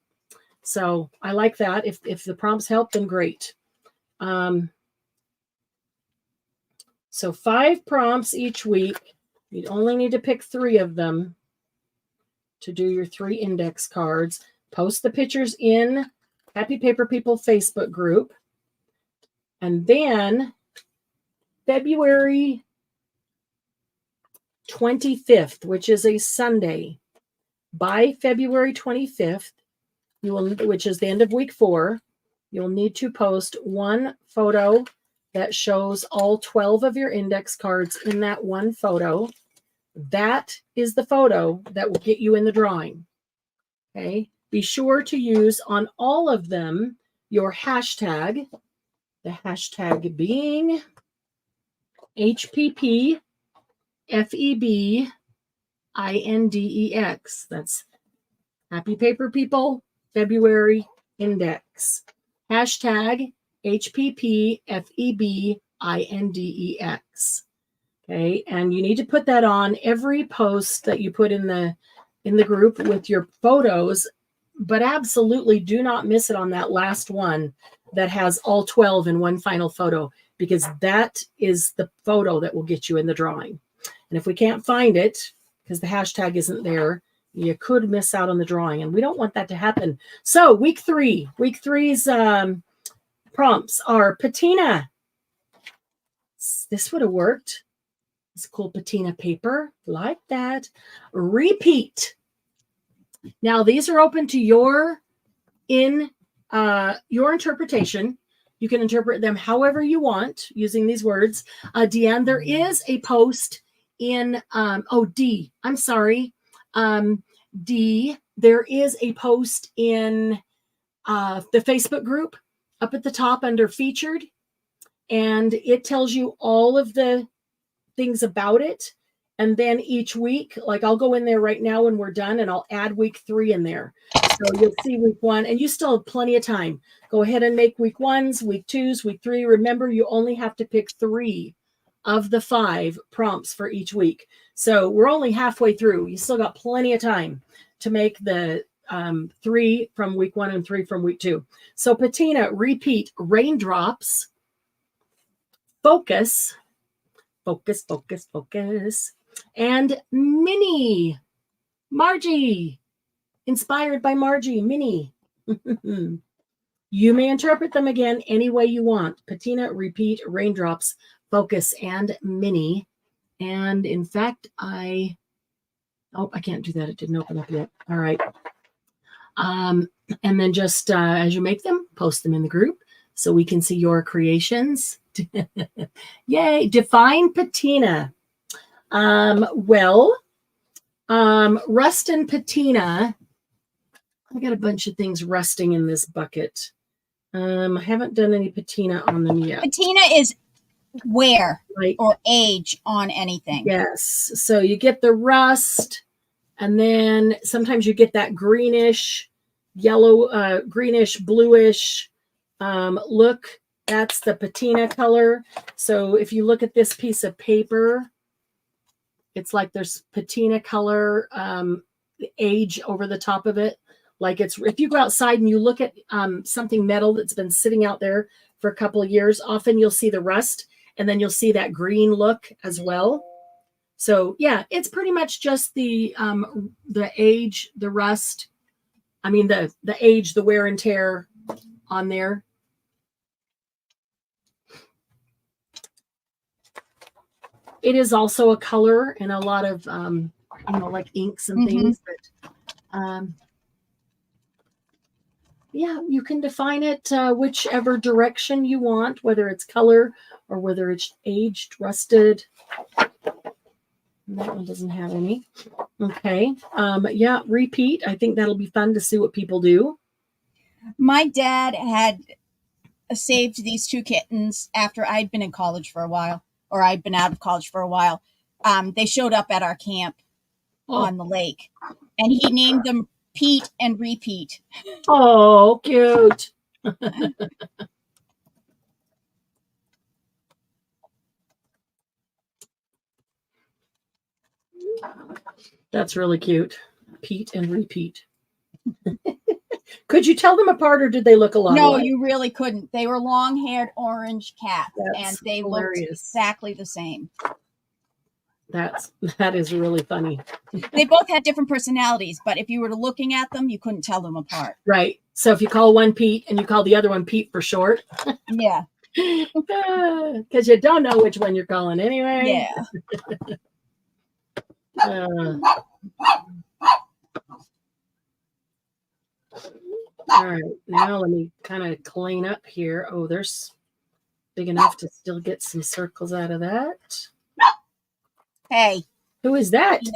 So I like that. If the prompts help, then great. So 5 prompts each week. You only need to pick 3 of them to do your 3 index cards. Post the pictures in Happy Paper People Facebook group. And then February 25th, which is a Sunday, by February 25th, which is the end of week 4, you'll need to post 1 photo that shows all 12 of your index cards in that 1 photo. That is the photo that will get you in the drawing. Okay. Be sure to use on all of them your hashtag, the hashtag being HPP FEB INDEX. That's Happy Paper People February Index. Hashtag HPP FEB INDEX. Okay, and you need to put that on every post that you put in the group with your photos, but absolutely do not miss it on that last one that has all 12 in one final photo, because that is the photo that will get you in the drawing. And if we can't find it because the hashtag isn't there, you could miss out on the drawing, and we don't want that to happen. So week 3's prompts are patina. This would have worked. It's cool patina paper like that. Repeat. Now these are open to your interpretation. You can interpret them however you want using these words. Deanne, there is a post in D. I'm sorry. D. There is a post in the Facebook group up at the top under featured, and it tells you all of the things about it. And then each week, like I'll go in there right now when we're done and I'll add week 3 in there. So you'll see week 1, and you still have plenty of time. Go ahead and make week 1s, week 2s, week 3. Remember, you only have to pick 3 of the 5 prompts for each week. So we're only halfway through. You still got plenty of time to make the 3 from week 1 and 3 from week 2. So patina, repeat, raindrops, focus, focus, focus, focus, and Minnie. Margie. Inspired by Margie. Minnie. You may interpret them again any way you want. Patina, repeat, raindrops, focus, and Minnie. And in fact, I can't do that. It didn't open up yet. All right. And then just as you make them, post them in the group so we can see your creations. Yay. Define patina. Rust and patina. I got a bunch of things rusting in this bucket. I haven't done any patina on them yet. Patina is wear Right. or age on anything. Yes. So you get the rust, and then sometimes you get that greenish, yellow, greenish, bluish look. That's the patina color. So if you look at this piece of paper, it's like there's patina color age over the top of it. Like it's, if you go outside and you look at something metal that's been sitting out there for a couple of years, often you'll see the rust, and then you'll see that green look as well. So yeah, it's pretty much just the age, the rust. I mean the age, the wear and tear on there. It is also a color and a lot of like inks and things. But yeah, you can define it whichever direction you want, whether it's color or whether it's aged, rusted. And that one doesn't have any. Okay. Yeah, repeat. I think that'll be fun to see what people do. My dad had saved these two kittens after I'd been in college for a while, or I'd been out of college for a while. They showed up at our camp on the lake, and he named them Pete and Repeat. Oh, cute. That's really cute. Pete and Repeat. Could you tell them apart, or did they look a lot No, alike? you really couldn't. They were long-haired orange cats, and they hilarious. looked exactly the same. That is really funny. They both had different personalities, but if you were looking at them, you couldn't tell them apart. Right. So if you call one Pete and you call the other one Pete for short. Yeah. Because you don't know which one you're calling anyway. Yeah. All right. Now let me kind of clean up here. Oh, there's big enough to still get some circles out of that. Hey. Who is that? Yeah.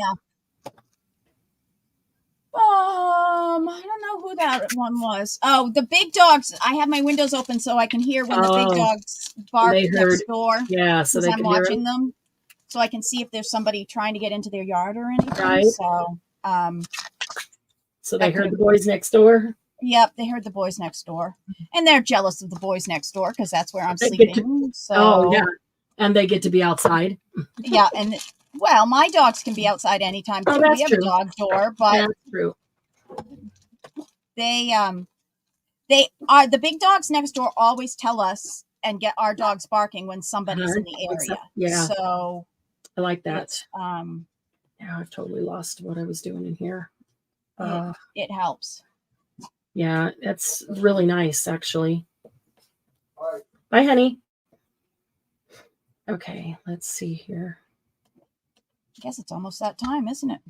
I don't know who that one was. Oh, the big dogs. I have my windows open so I can hear when the big dogs bark next door. Yeah, so they I'm can watching them. So I can see if there's somebody trying to get into their yard or anything. Right. So they heard the boys next door? Yep, they heard the boys next door. And they're jealous of the boys next door because that's where I'm sleeping. Oh, yeah. And they get to be outside. Yeah, and well, my dogs can be outside anytime. Oh, we that's have true. a dog door, but that's true. They are the big dogs next door always tell us and get our dogs barking when somebody's in the area. Yeah. So I like that. Yeah, I've totally lost what I was doing in here. It helps. Yeah, that's really nice, actually. Bye, honey. Okay, let's see here. I guess it's almost that time, isn't it?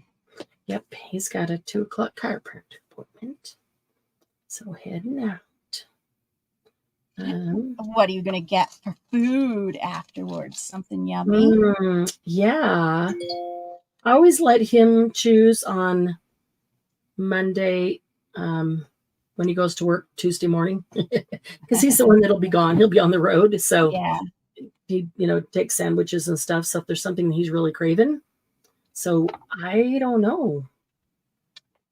Yep, he's got a 2:00 chiropractor appointment. So heading out. What are you going to get for food afterwards? Something yummy? Yeah. I always let him choose on Monday when he goes to work Tuesday morning because he's the one that'll be gone. He'll be on the road. So yeah. He, takes sandwiches and stuff. So if there's something that he's really craving. So I don't know.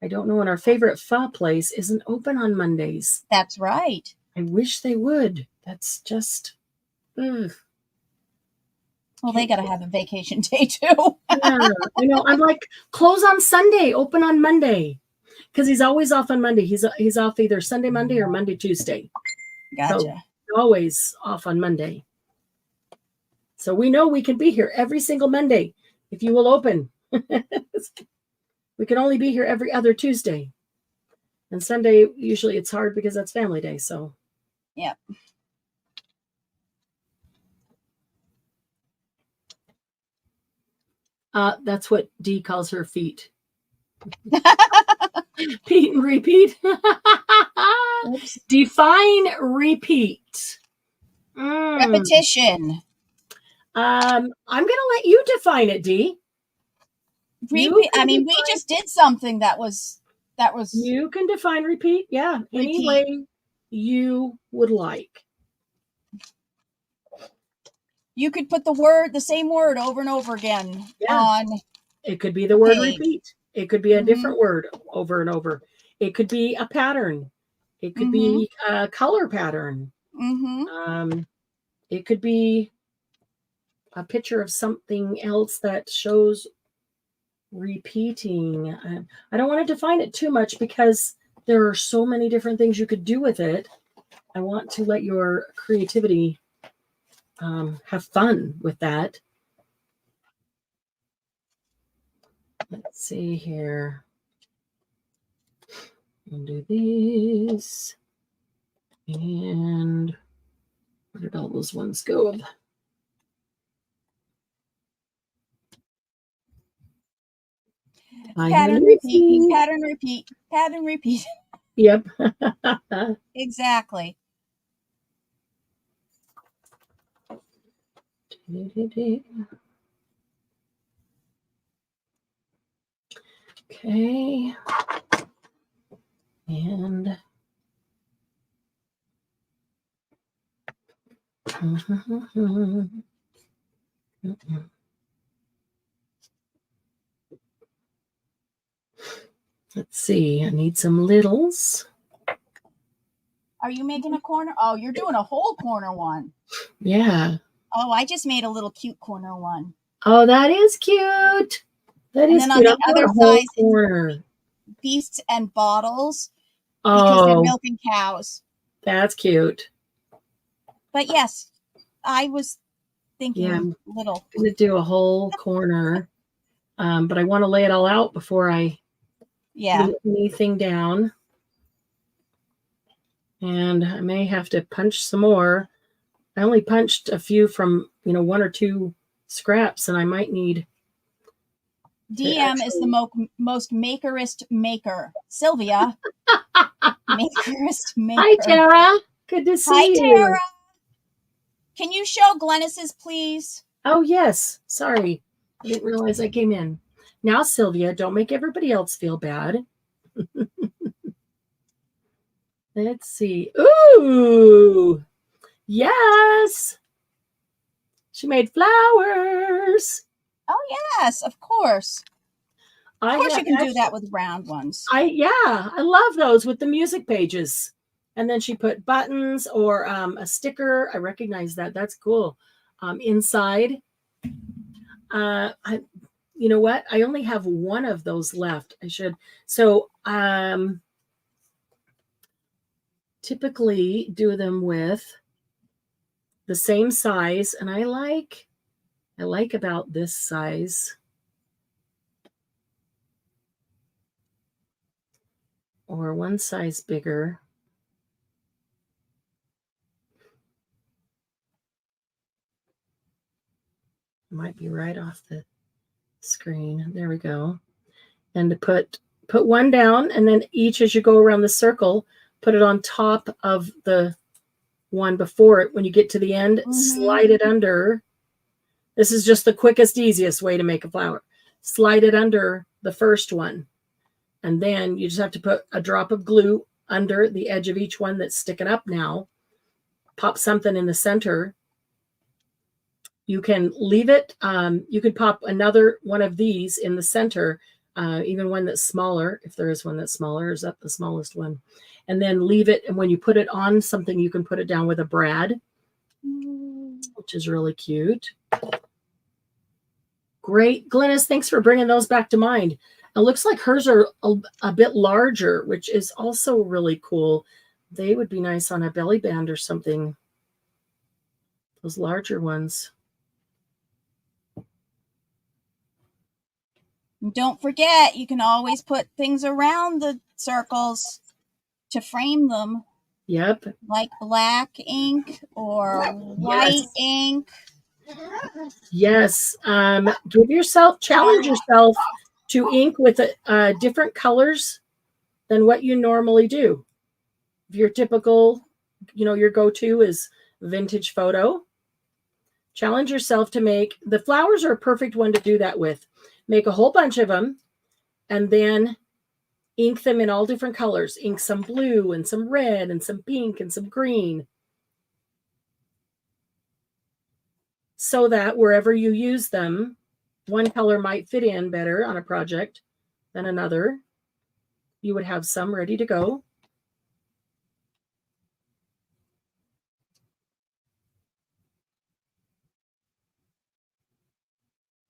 And our favorite pho place isn't open on Mondays. That's right. I wish they would. That's just. Ugh. Well, they got to have a vacation day too. Yeah, I'm like, close on Sunday, open on Monday, because he's always off on Monday. He's off either Sunday, Monday, or Monday, Tuesday. Gotcha. So always off on Monday. So we know we can be here every single Monday if you will open. We can only be here every other Tuesday. And Sunday, usually it's hard because that's family day. So, Yep. That's what Dee calls her feet. Pete and repeat. Define repeat. Repetition. I'm going to let you define it, Dee. Repeat. I mean, we just did something that was. You can define repeat. Yeah. Repeat. Any way you would like. You could put the same word over and over again on. It could be the word page. repeat. It could be a different word over and over. It could be a pattern. It could be a color pattern. It could be a picture of something else that shows repeating. I don't want to define it too much because there are so many different things you could do with it. I want to let your creativity have fun with that. Let's see here. I'll do these. And where did all those ones go? Pattern, repeat, pattern, repeat, pattern, repeat. Yep. Exactly. Okay. And let's see. I need some littles. Are you making a corner? Oh, you're doing a whole corner one. Yeah. Oh, I just made a little cute corner one. Oh, that is cute. That is cute. On the other side, corner. Beasts and bottles because they're milking cows. That's cute. But yes, I was thinking little. I'm going to do a whole corner, but I want to lay it all out before I glue anything down. And I may have to punch some more. I only punched a few from, one or two scraps, and I might need. DM is the most makerist maker. Sylvia. Makerist maker. Hi, Tara. Good to see you. Hi, Tara. Can you show Glennis's, please? Oh, yes. Sorry. I didn't realize I came in. Now, Sylvia, don't make everybody else feel bad. Let's see. Ooh. Yes. She made flowers. Oh, yes, of course. Of course you can do that with round ones. I love those with the music pages. And then she put buttons or a sticker. I recognize that. That's cool. Inside. You know what? I only have one of those left. I should. So typically do them with the same size. And I like about this size. Or one size bigger. Might be right off the screen. There we go. And to put one down, and then each as you go around the circle, put it on top of the one before it. When you get to the end, slide it under. This is just the quickest, easiest way to make a flower. Slide it under the first one. And then you just have to put a drop of glue under the edge of each one that's sticking up now. Pop something in the center. You can leave it. You could pop another one of these in the center, even one that's smaller. If there is one that's smaller, is that the smallest one? And then leave it. And when you put it on something, you can put it down with a brad, which is really cute. Great. Glennis, thanks for bringing those back to mind. It looks like hers are a bit larger, which is also really cool. They would be nice on a belly band or something. Those larger ones. And don't forget, you can always put things around the circles to frame them, Yep. like black ink or white Yes. ink. Yes. Challenge yourself to ink with different colors than what you normally do. If your typical, your go-to is vintage photo, challenge yourself to make, the flowers are a perfect one to do that with. Make a whole bunch of them and then ink them in all different colors. Ink some blue and some red and some pink and some green. So that wherever you use them, one color might fit in better on a project than another. You would have some ready to go.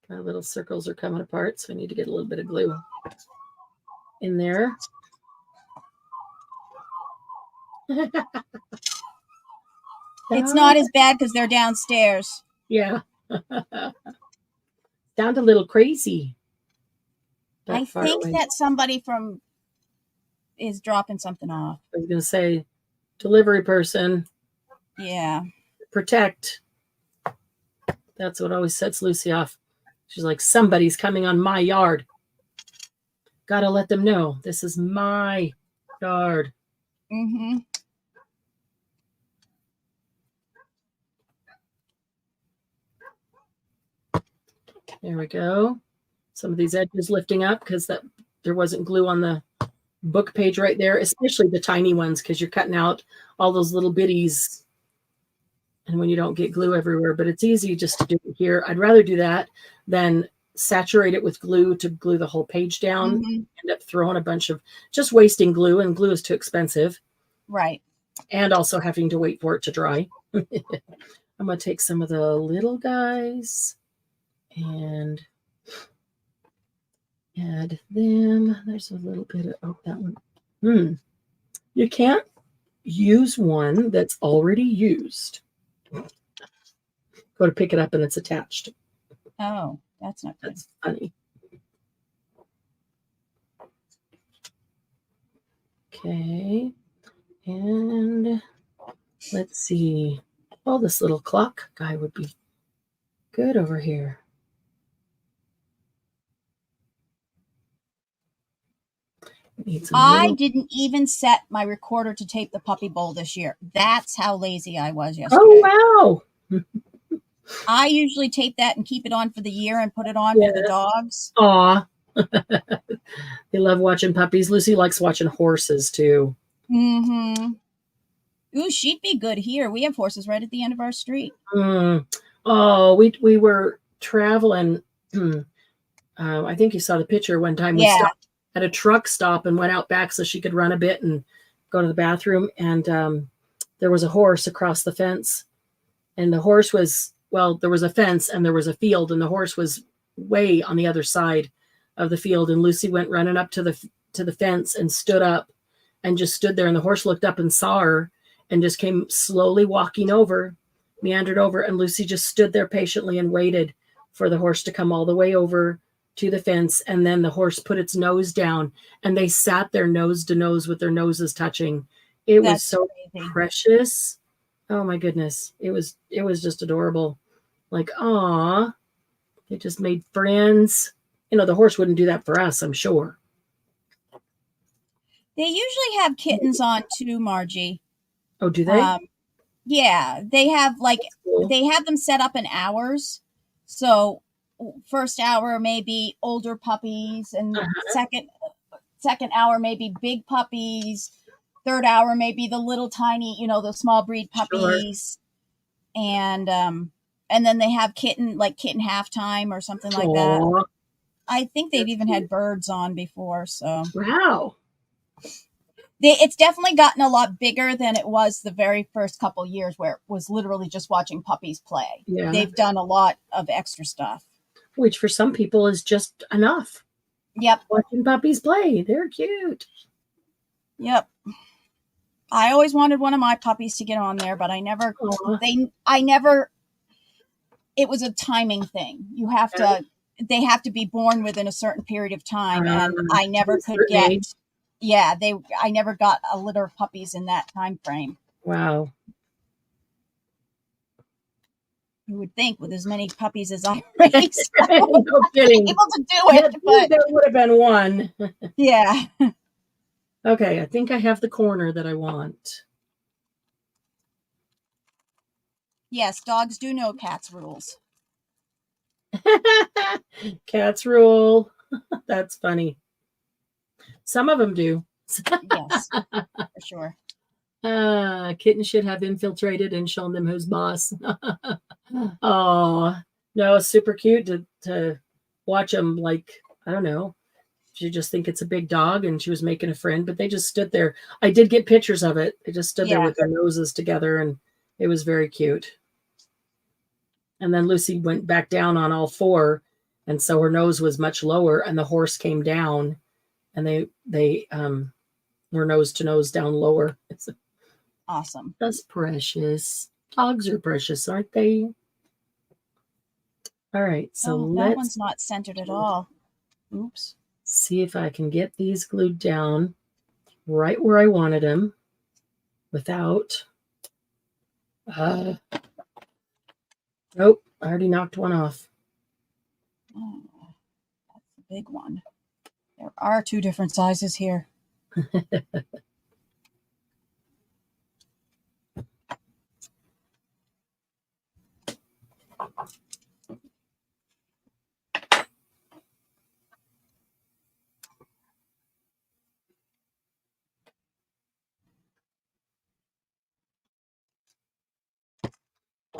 My little circles are coming apart, so I need to get a little bit of glue in there. It's not as bad because they're downstairs. Yeah. Sound a little crazy. I think that somebody is dropping something off. I was going to say, delivery person. Yeah. Protect. That's what always sets Lucy off. She's like, somebody's coming on my yard. Gotta let them know this is my yard. Mm-hmm. There we go. Some of these edges lifting up because there wasn't glue on the book page right there, especially the tiny ones because you're cutting out all those little bitties. And when you don't get glue everywhere, but it's easy just to do it here. I'd rather do that than saturate it with glue to glue the whole page down. Mm-hmm. End up throwing a bunch of just wasting glue, and glue is too expensive. Right. And also having to wait for it to dry. I'm going to take some of the little guys and add them. There's a little bit of, that one. You can't use one that's already used. Go to pick it up and it's attached. Oh, that's not good. That's funny. Okay. And let's see. Oh, this little clock guy would be good over here. I didn't even set my recorder to tape the puppy bowl this year. That's how lazy I was yesterday. Oh, wow. I usually tape that and keep it on for the year and put it on for the dogs. Aw. They love watching puppies. Lucy likes watching horses too. Mm-hmm. Ooh, she'd be good here. We have horses right at the end of our street. Oh, we were traveling. I think you saw the picture one time. We stopped at a truck stop and went out back so she could run a bit and go to the bathroom. And there was a horse across the fence. And the horse was, there was a fence and there was a field, and the horse was way on the other side of the field. And Lucy went running up to the fence and stood up and just stood there. And the horse looked up and saw her and just came slowly walking over, meandered over. And Lucy just stood there patiently and waited for the horse to come all the way over to the fence. And then the horse put its nose down and they sat there nose to nose with their noses touching. That's was so crazy. Precious. Oh my goodness. It was just adorable. Like, aw, they just made friends. The horse wouldn't do that for us, I'm sure. They usually have kittens on too, Margie. Oh, do they? Yeah, they have they have them set up in hours. So first hour maybe older puppies, and second hour maybe big puppies. Third hour maybe the little tiny, the small breed puppies. Sure. And then they have kitten halftime or something like that. I think they've even had birds on before. So wow. It's definitely gotten a lot bigger than it was the very first couple years, where it was literally just watching puppies play. Yeah. They've done a lot of extra stuff. Which for some people is just enough. Yep. Watching puppies play. They're cute. Yep. I always wanted one of my puppies to get on there, but I never, it was a timing thing. You have to they have to be born within a certain period of time, and I never could certain get. age? Yeah, I never got a litter of puppies in that time frame. Wow. You would think with as many puppies as I raised, I would No be kidding. able to do it. But There would have been one. yeah. Okay, I think I have the corner that I want. Yes, dogs do know cats' rules. Cats rule. That's funny. Some of them do. Yes, for sure. Kitten should have infiltrated and shown them who's boss. Oh, no, it's super cute to watch them. Like, I don't know. You just think it's a big dog, and she was making a friend, but they just stood there. I did get pictures of it. They just stood there with their noses together, and it was very cute. And then Lucy went back down on all four, and so her nose was much lower, and the horse came down, and they were nose to nose down lower. It's awesome. That's precious. Dogs are precious, aren't they? All right, so that one's not centered at all. Oops. See if I can get these glued down right where I wanted them without. Nope, I already knocked one off. Oh, that's a big one. There are two different sizes here.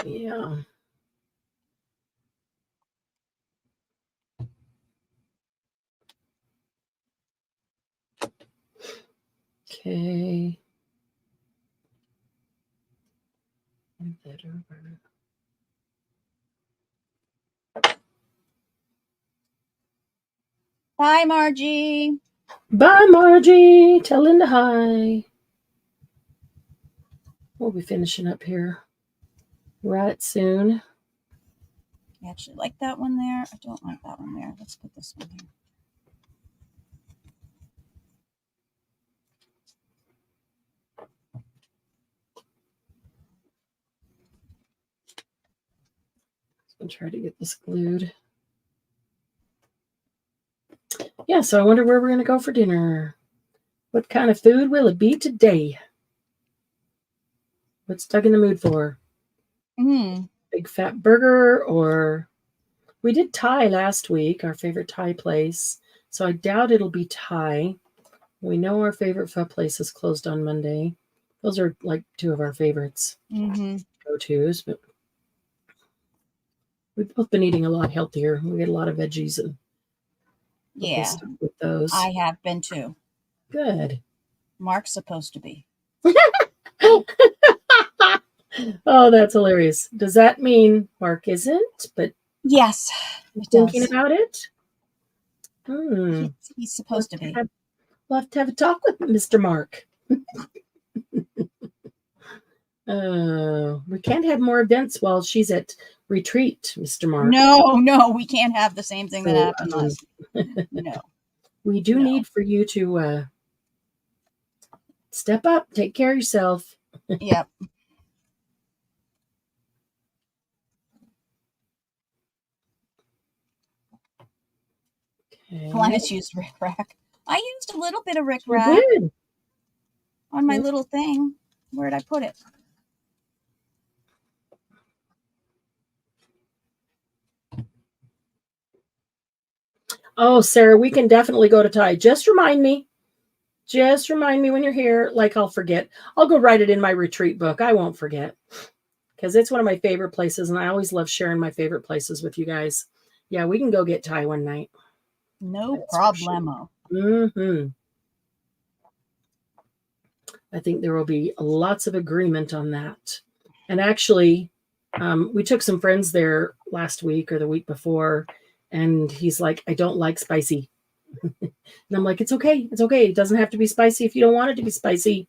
Yeah. Okay. Move that over. Bye, Margie. Bye, Margie. Tell Linda hi. We'll be finishing up here right soon. I actually like that one there. I don't like that one there. Let's put this one here. I'll try to get this glued. Yeah, so I wonder where we're going to go for dinner. What kind of food will it be today? What's Doug in the mood for? Big fat burger, or we did Thai last week, our favorite Thai place. So I doubt it'll be Thai. We know our favorite pho place is closed on Monday. Those are like two of our favorites go-tos, but we've both been eating a lot healthier. We get a lot of veggies and with those. I have been too. Good. Mark's supposed to be. Oh, that's hilarious. Does that mean Mark isn't? But yes, thinking about it. He's supposed to be. We'll have to have a talk with Mr. Mark. We can't have more events while she's at retreat, Mr. Mark. No, we can't have the same thing that happened last. No. We do need for you to step up, take care of yourself. Yep. Okay. Glennis used Rick Rack. I used a little bit of Rick Rack on my little thing. Where did I put it? Oh, Sarah, we can definitely go to Thai. Just remind me. Just remind me when you're here. Like, I'll forget. I'll go write it in my retreat book. I won't forget. Because it's one of my favorite places, and I always love sharing my favorite places with you guys. Yeah, we can go get Thai one night. No problemo. I think there will be lots of agreement on that. And actually, we took some friends there last week or the week before, and he's like, I don't like spicy. And I'm like, it's okay. It's okay. It doesn't have to be spicy. If you don't want it to be spicy,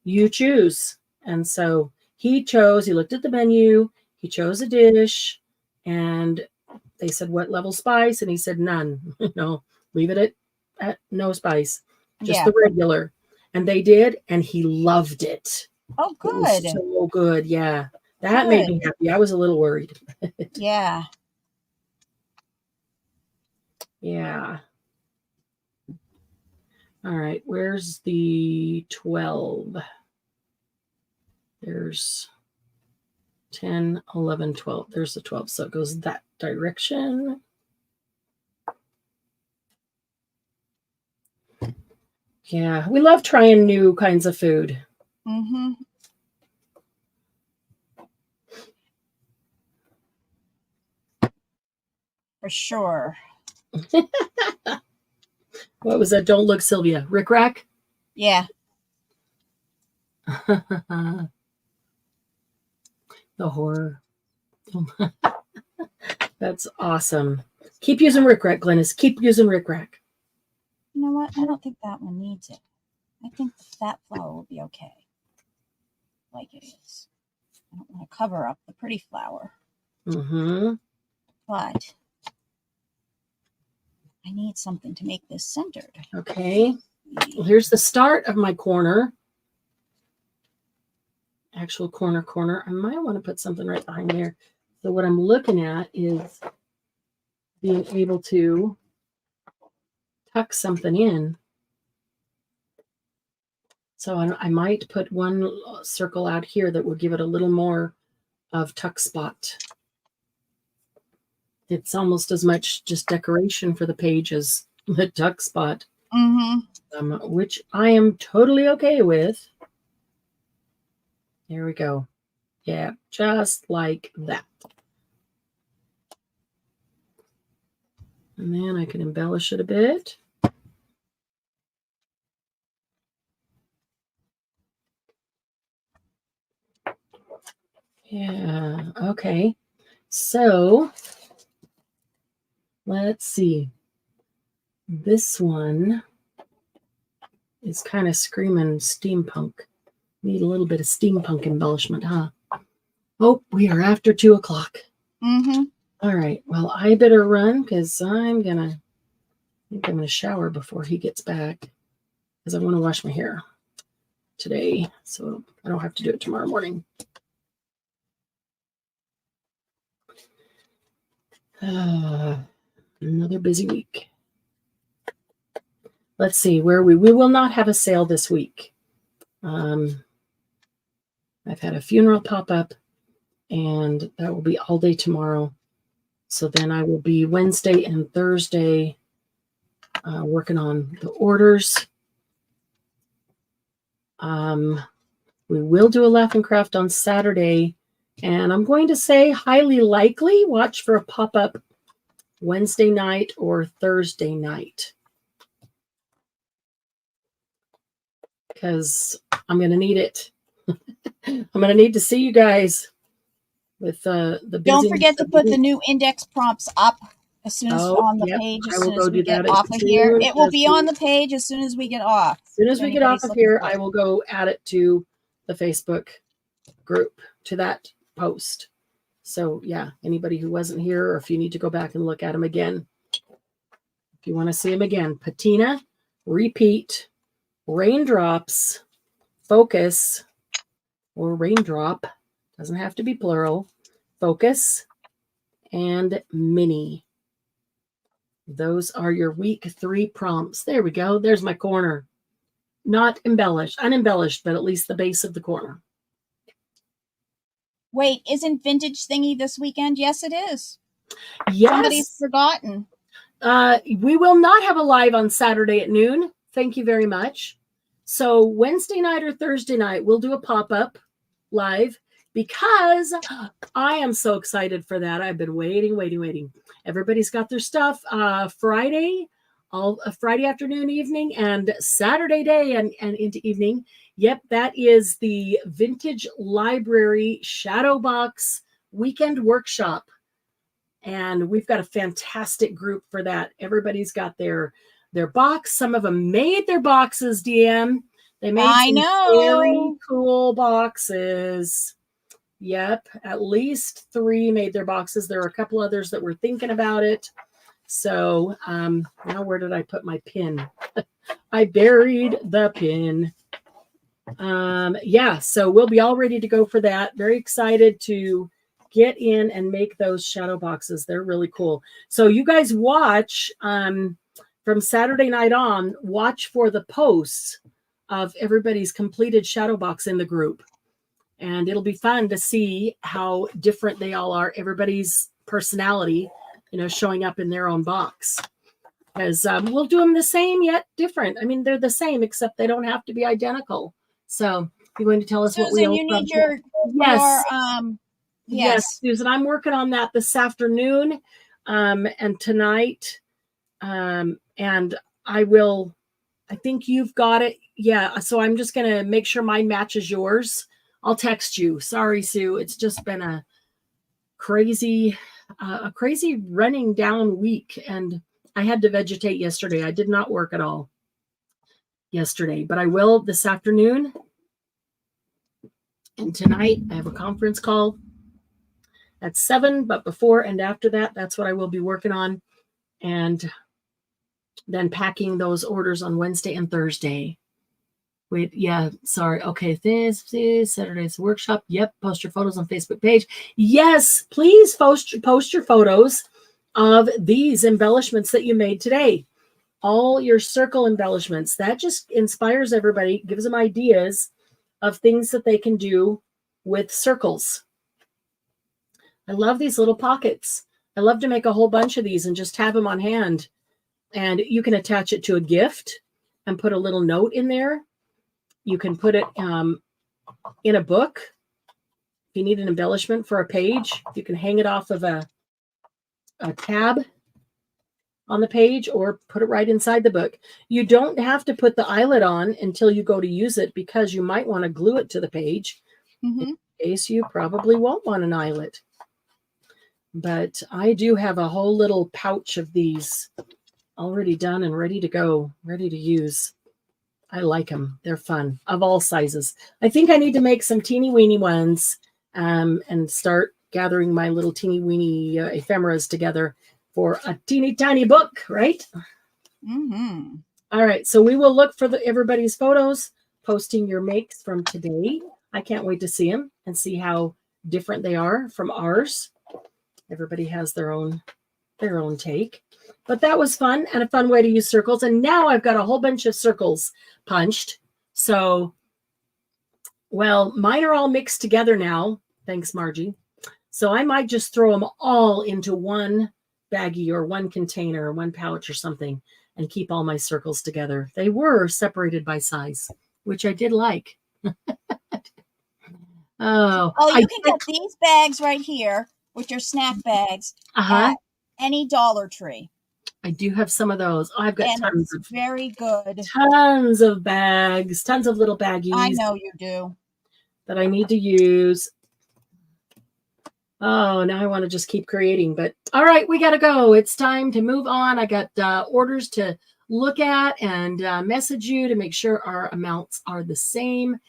you choose. And so he looked at the menu, he chose a dish, and they said, what level spice? And he said, none. No, leave it at no spice, just the regular. And they did, and he loved it. Oh, It was good. so good. Yeah. That made me happy. I was a little worried. Yeah. Yeah. All right. Where's the 12? There's 10, 11, 12. There's the 12. So it goes that direction. Yeah. We love trying new kinds of food. Mm-hmm. For sure. What was that? Don't look, Sylvia. Rick Rack? Yeah. The horror. That's awesome. Keep using Rick Rack, Glennis. Keep using Rick Rack. You know what? I don't think that one needs it. I think the fat flour will be okay. Like it is. I don't want to cover up the pretty flour. Mm-hmm. But I need something to make this centered. Okay. Well, here's the start of my corner. Actual corner. I might want to put something right behind there. So what I'm looking at is being able to tuck something in. So I might put one circle out here that will give it a little more of tuck spot. It's almost as much just decoration for the page as the tuck spot, which I am totally okay with. There we go. Yeah, just like that. And then I can embellish it a bit. Yeah, okay. So let's see. This one is kind of screaming steampunk. Need a little bit of steampunk embellishment, huh? Oh, we are after 2 o'clock. Mm-hmm. All right. Well, I better run because I think I'm gonna shower before he gets back because I want to wash my hair today, so I don't have to do it tomorrow morning. Another busy week. Let's see where we will not have a sale this week. I've had a funeral pop up, and that will be all day tomorrow. So then I will be Wednesday and Thursday working on the orders. We will do a laugh and craft on Saturday, and I'm going to say highly likely watch for a pop-up Wednesday night or Thursday night, because I'm going to need it. I'm going to need to see you guys with the busy. Don't forget to put the new index prompts up as soon as on the page, as soon as we get off of here. It will be on the page as soon as we get off. As soon as we get off of here, I will go add it to the Facebook group, to that post. So yeah, anybody who wasn't here, or if you need to go back and look at them again, if you want to see them again, patina, repeat, raindrops, focus, or raindrop, doesn't have to be plural, focus, and mini. Those are your week 3 prompts. There we go. There's my corner. Not embellished, unembellished, but at least the base of the corner. Wait, isn't Vintage Thingy this weekend? Yes, it is. Yes. Somebody's forgotten. We will not have a live on Saturday at noon. Thank you very much. So Wednesday night or Thursday night, we'll do a pop-up live because I am so excited for that. I've been waiting. Everybody's got their stuff. Friday afternoon, evening, and Saturday day and into evening. Yep, that is the Vintage Library Shadow Box Weekend Workshop. And we've got a fantastic group for that. Everybody's got their box. Some of them made their boxes, DM. They made some very cool boxes. Yep, at least 3 made their boxes. There were a couple others that were thinking about it. So now where did I put my pin? I buried the pin. Yeah, so we'll be all ready to go for that. Very excited to get in and make those shadow boxes. They're really cool. So you guys watch from Saturday night on, watch for the posts of everybody's completed shadow box in the group. And it'll be fun to see how different they all are. Everybody's personality, showing up in their own box. Because we'll do them the same yet different. I mean, they're the same, except they don't have to be identical. So you're going to tell us what we Susan, you need your yes, Susan, I'm working on that this afternoon and tonight. And I think you've got it. Yeah. So I'm just going to make sure mine matches yours. I'll text you. Sorry, Sue. It's just been a crazy running down week. And I had to vegetate yesterday. I did not work at all yesterday, but I will this afternoon. And tonight I have a conference call at 7, but before and after that, that's what I will be working on. And then packing those orders on Wednesday and Thursday. Wait, yeah, sorry. Okay, this Saturday's workshop. Yep, post your photos on Facebook page. Yes, please post your photos of these embellishments that you made today. All your circle embellishments. That just inspires everybody, gives them ideas of things that they can do with circles. I love these little pockets. I love to make a whole bunch of these and just have them on hand. And you can attach it to a gift and put a little note in there. You can put it in a book. If you need an embellishment for a page, you can hang it off of a tab on the page or put it right inside the book. You don't have to put the eyelet on until you go to use it because you might want to glue it to the page. In case you probably won't want an eyelet. But I do have a whole little pouch of these already done and ready to go, ready to use. I like them. They're fun, of all sizes. I think I need to make some teeny weeny ones and start gathering my little teeny weeny ephemeras together for a teeny tiny book, right? All right, so we will look for everybody's photos, posting your makes from today. I can't wait to see them and see how different they are from ours. Everybody has their own take. But that was fun and a fun way to use circles. And now I've got a whole bunch of circles punched. So, well, mine are all mixed together now. Thanks, Margie. So I might just throw them all into one baggie or one container or one pouch or something and keep all my circles together. They were separated by size, which I did like. You can get these bags right here, which are snack bags, at any Dollar Tree. I do have some of those. Oh, I've got tons of very good. Tons of bags, tons of little baggies. I know you do. That I need to use. Oh, now I want to just keep creating. But all right, we got to go. It's time to move on. I got orders to look at and message you to make sure our amounts are the same.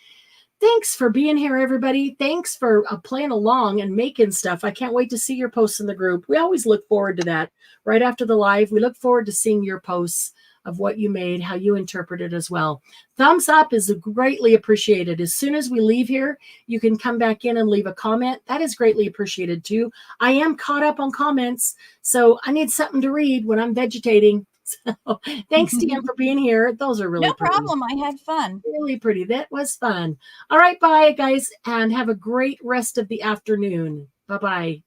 Thanks for being here, everybody. Thanks for playing along and making stuff. I can't wait to see your posts in the group. We always look forward to that. Right after the live, we look forward to seeing your posts of what you made, how you interpret it as well. Thumbs up is greatly appreciated. As soon as we leave here, you can come back in and leave a comment. That is greatly appreciated too. I am caught up on comments, so I need something to read when I'm vegetating. So thanks, TM, for being here. Those are really no problem. I had fun. Really pretty. That was fun. All right, bye, guys, and have a great rest of the afternoon. Bye-bye.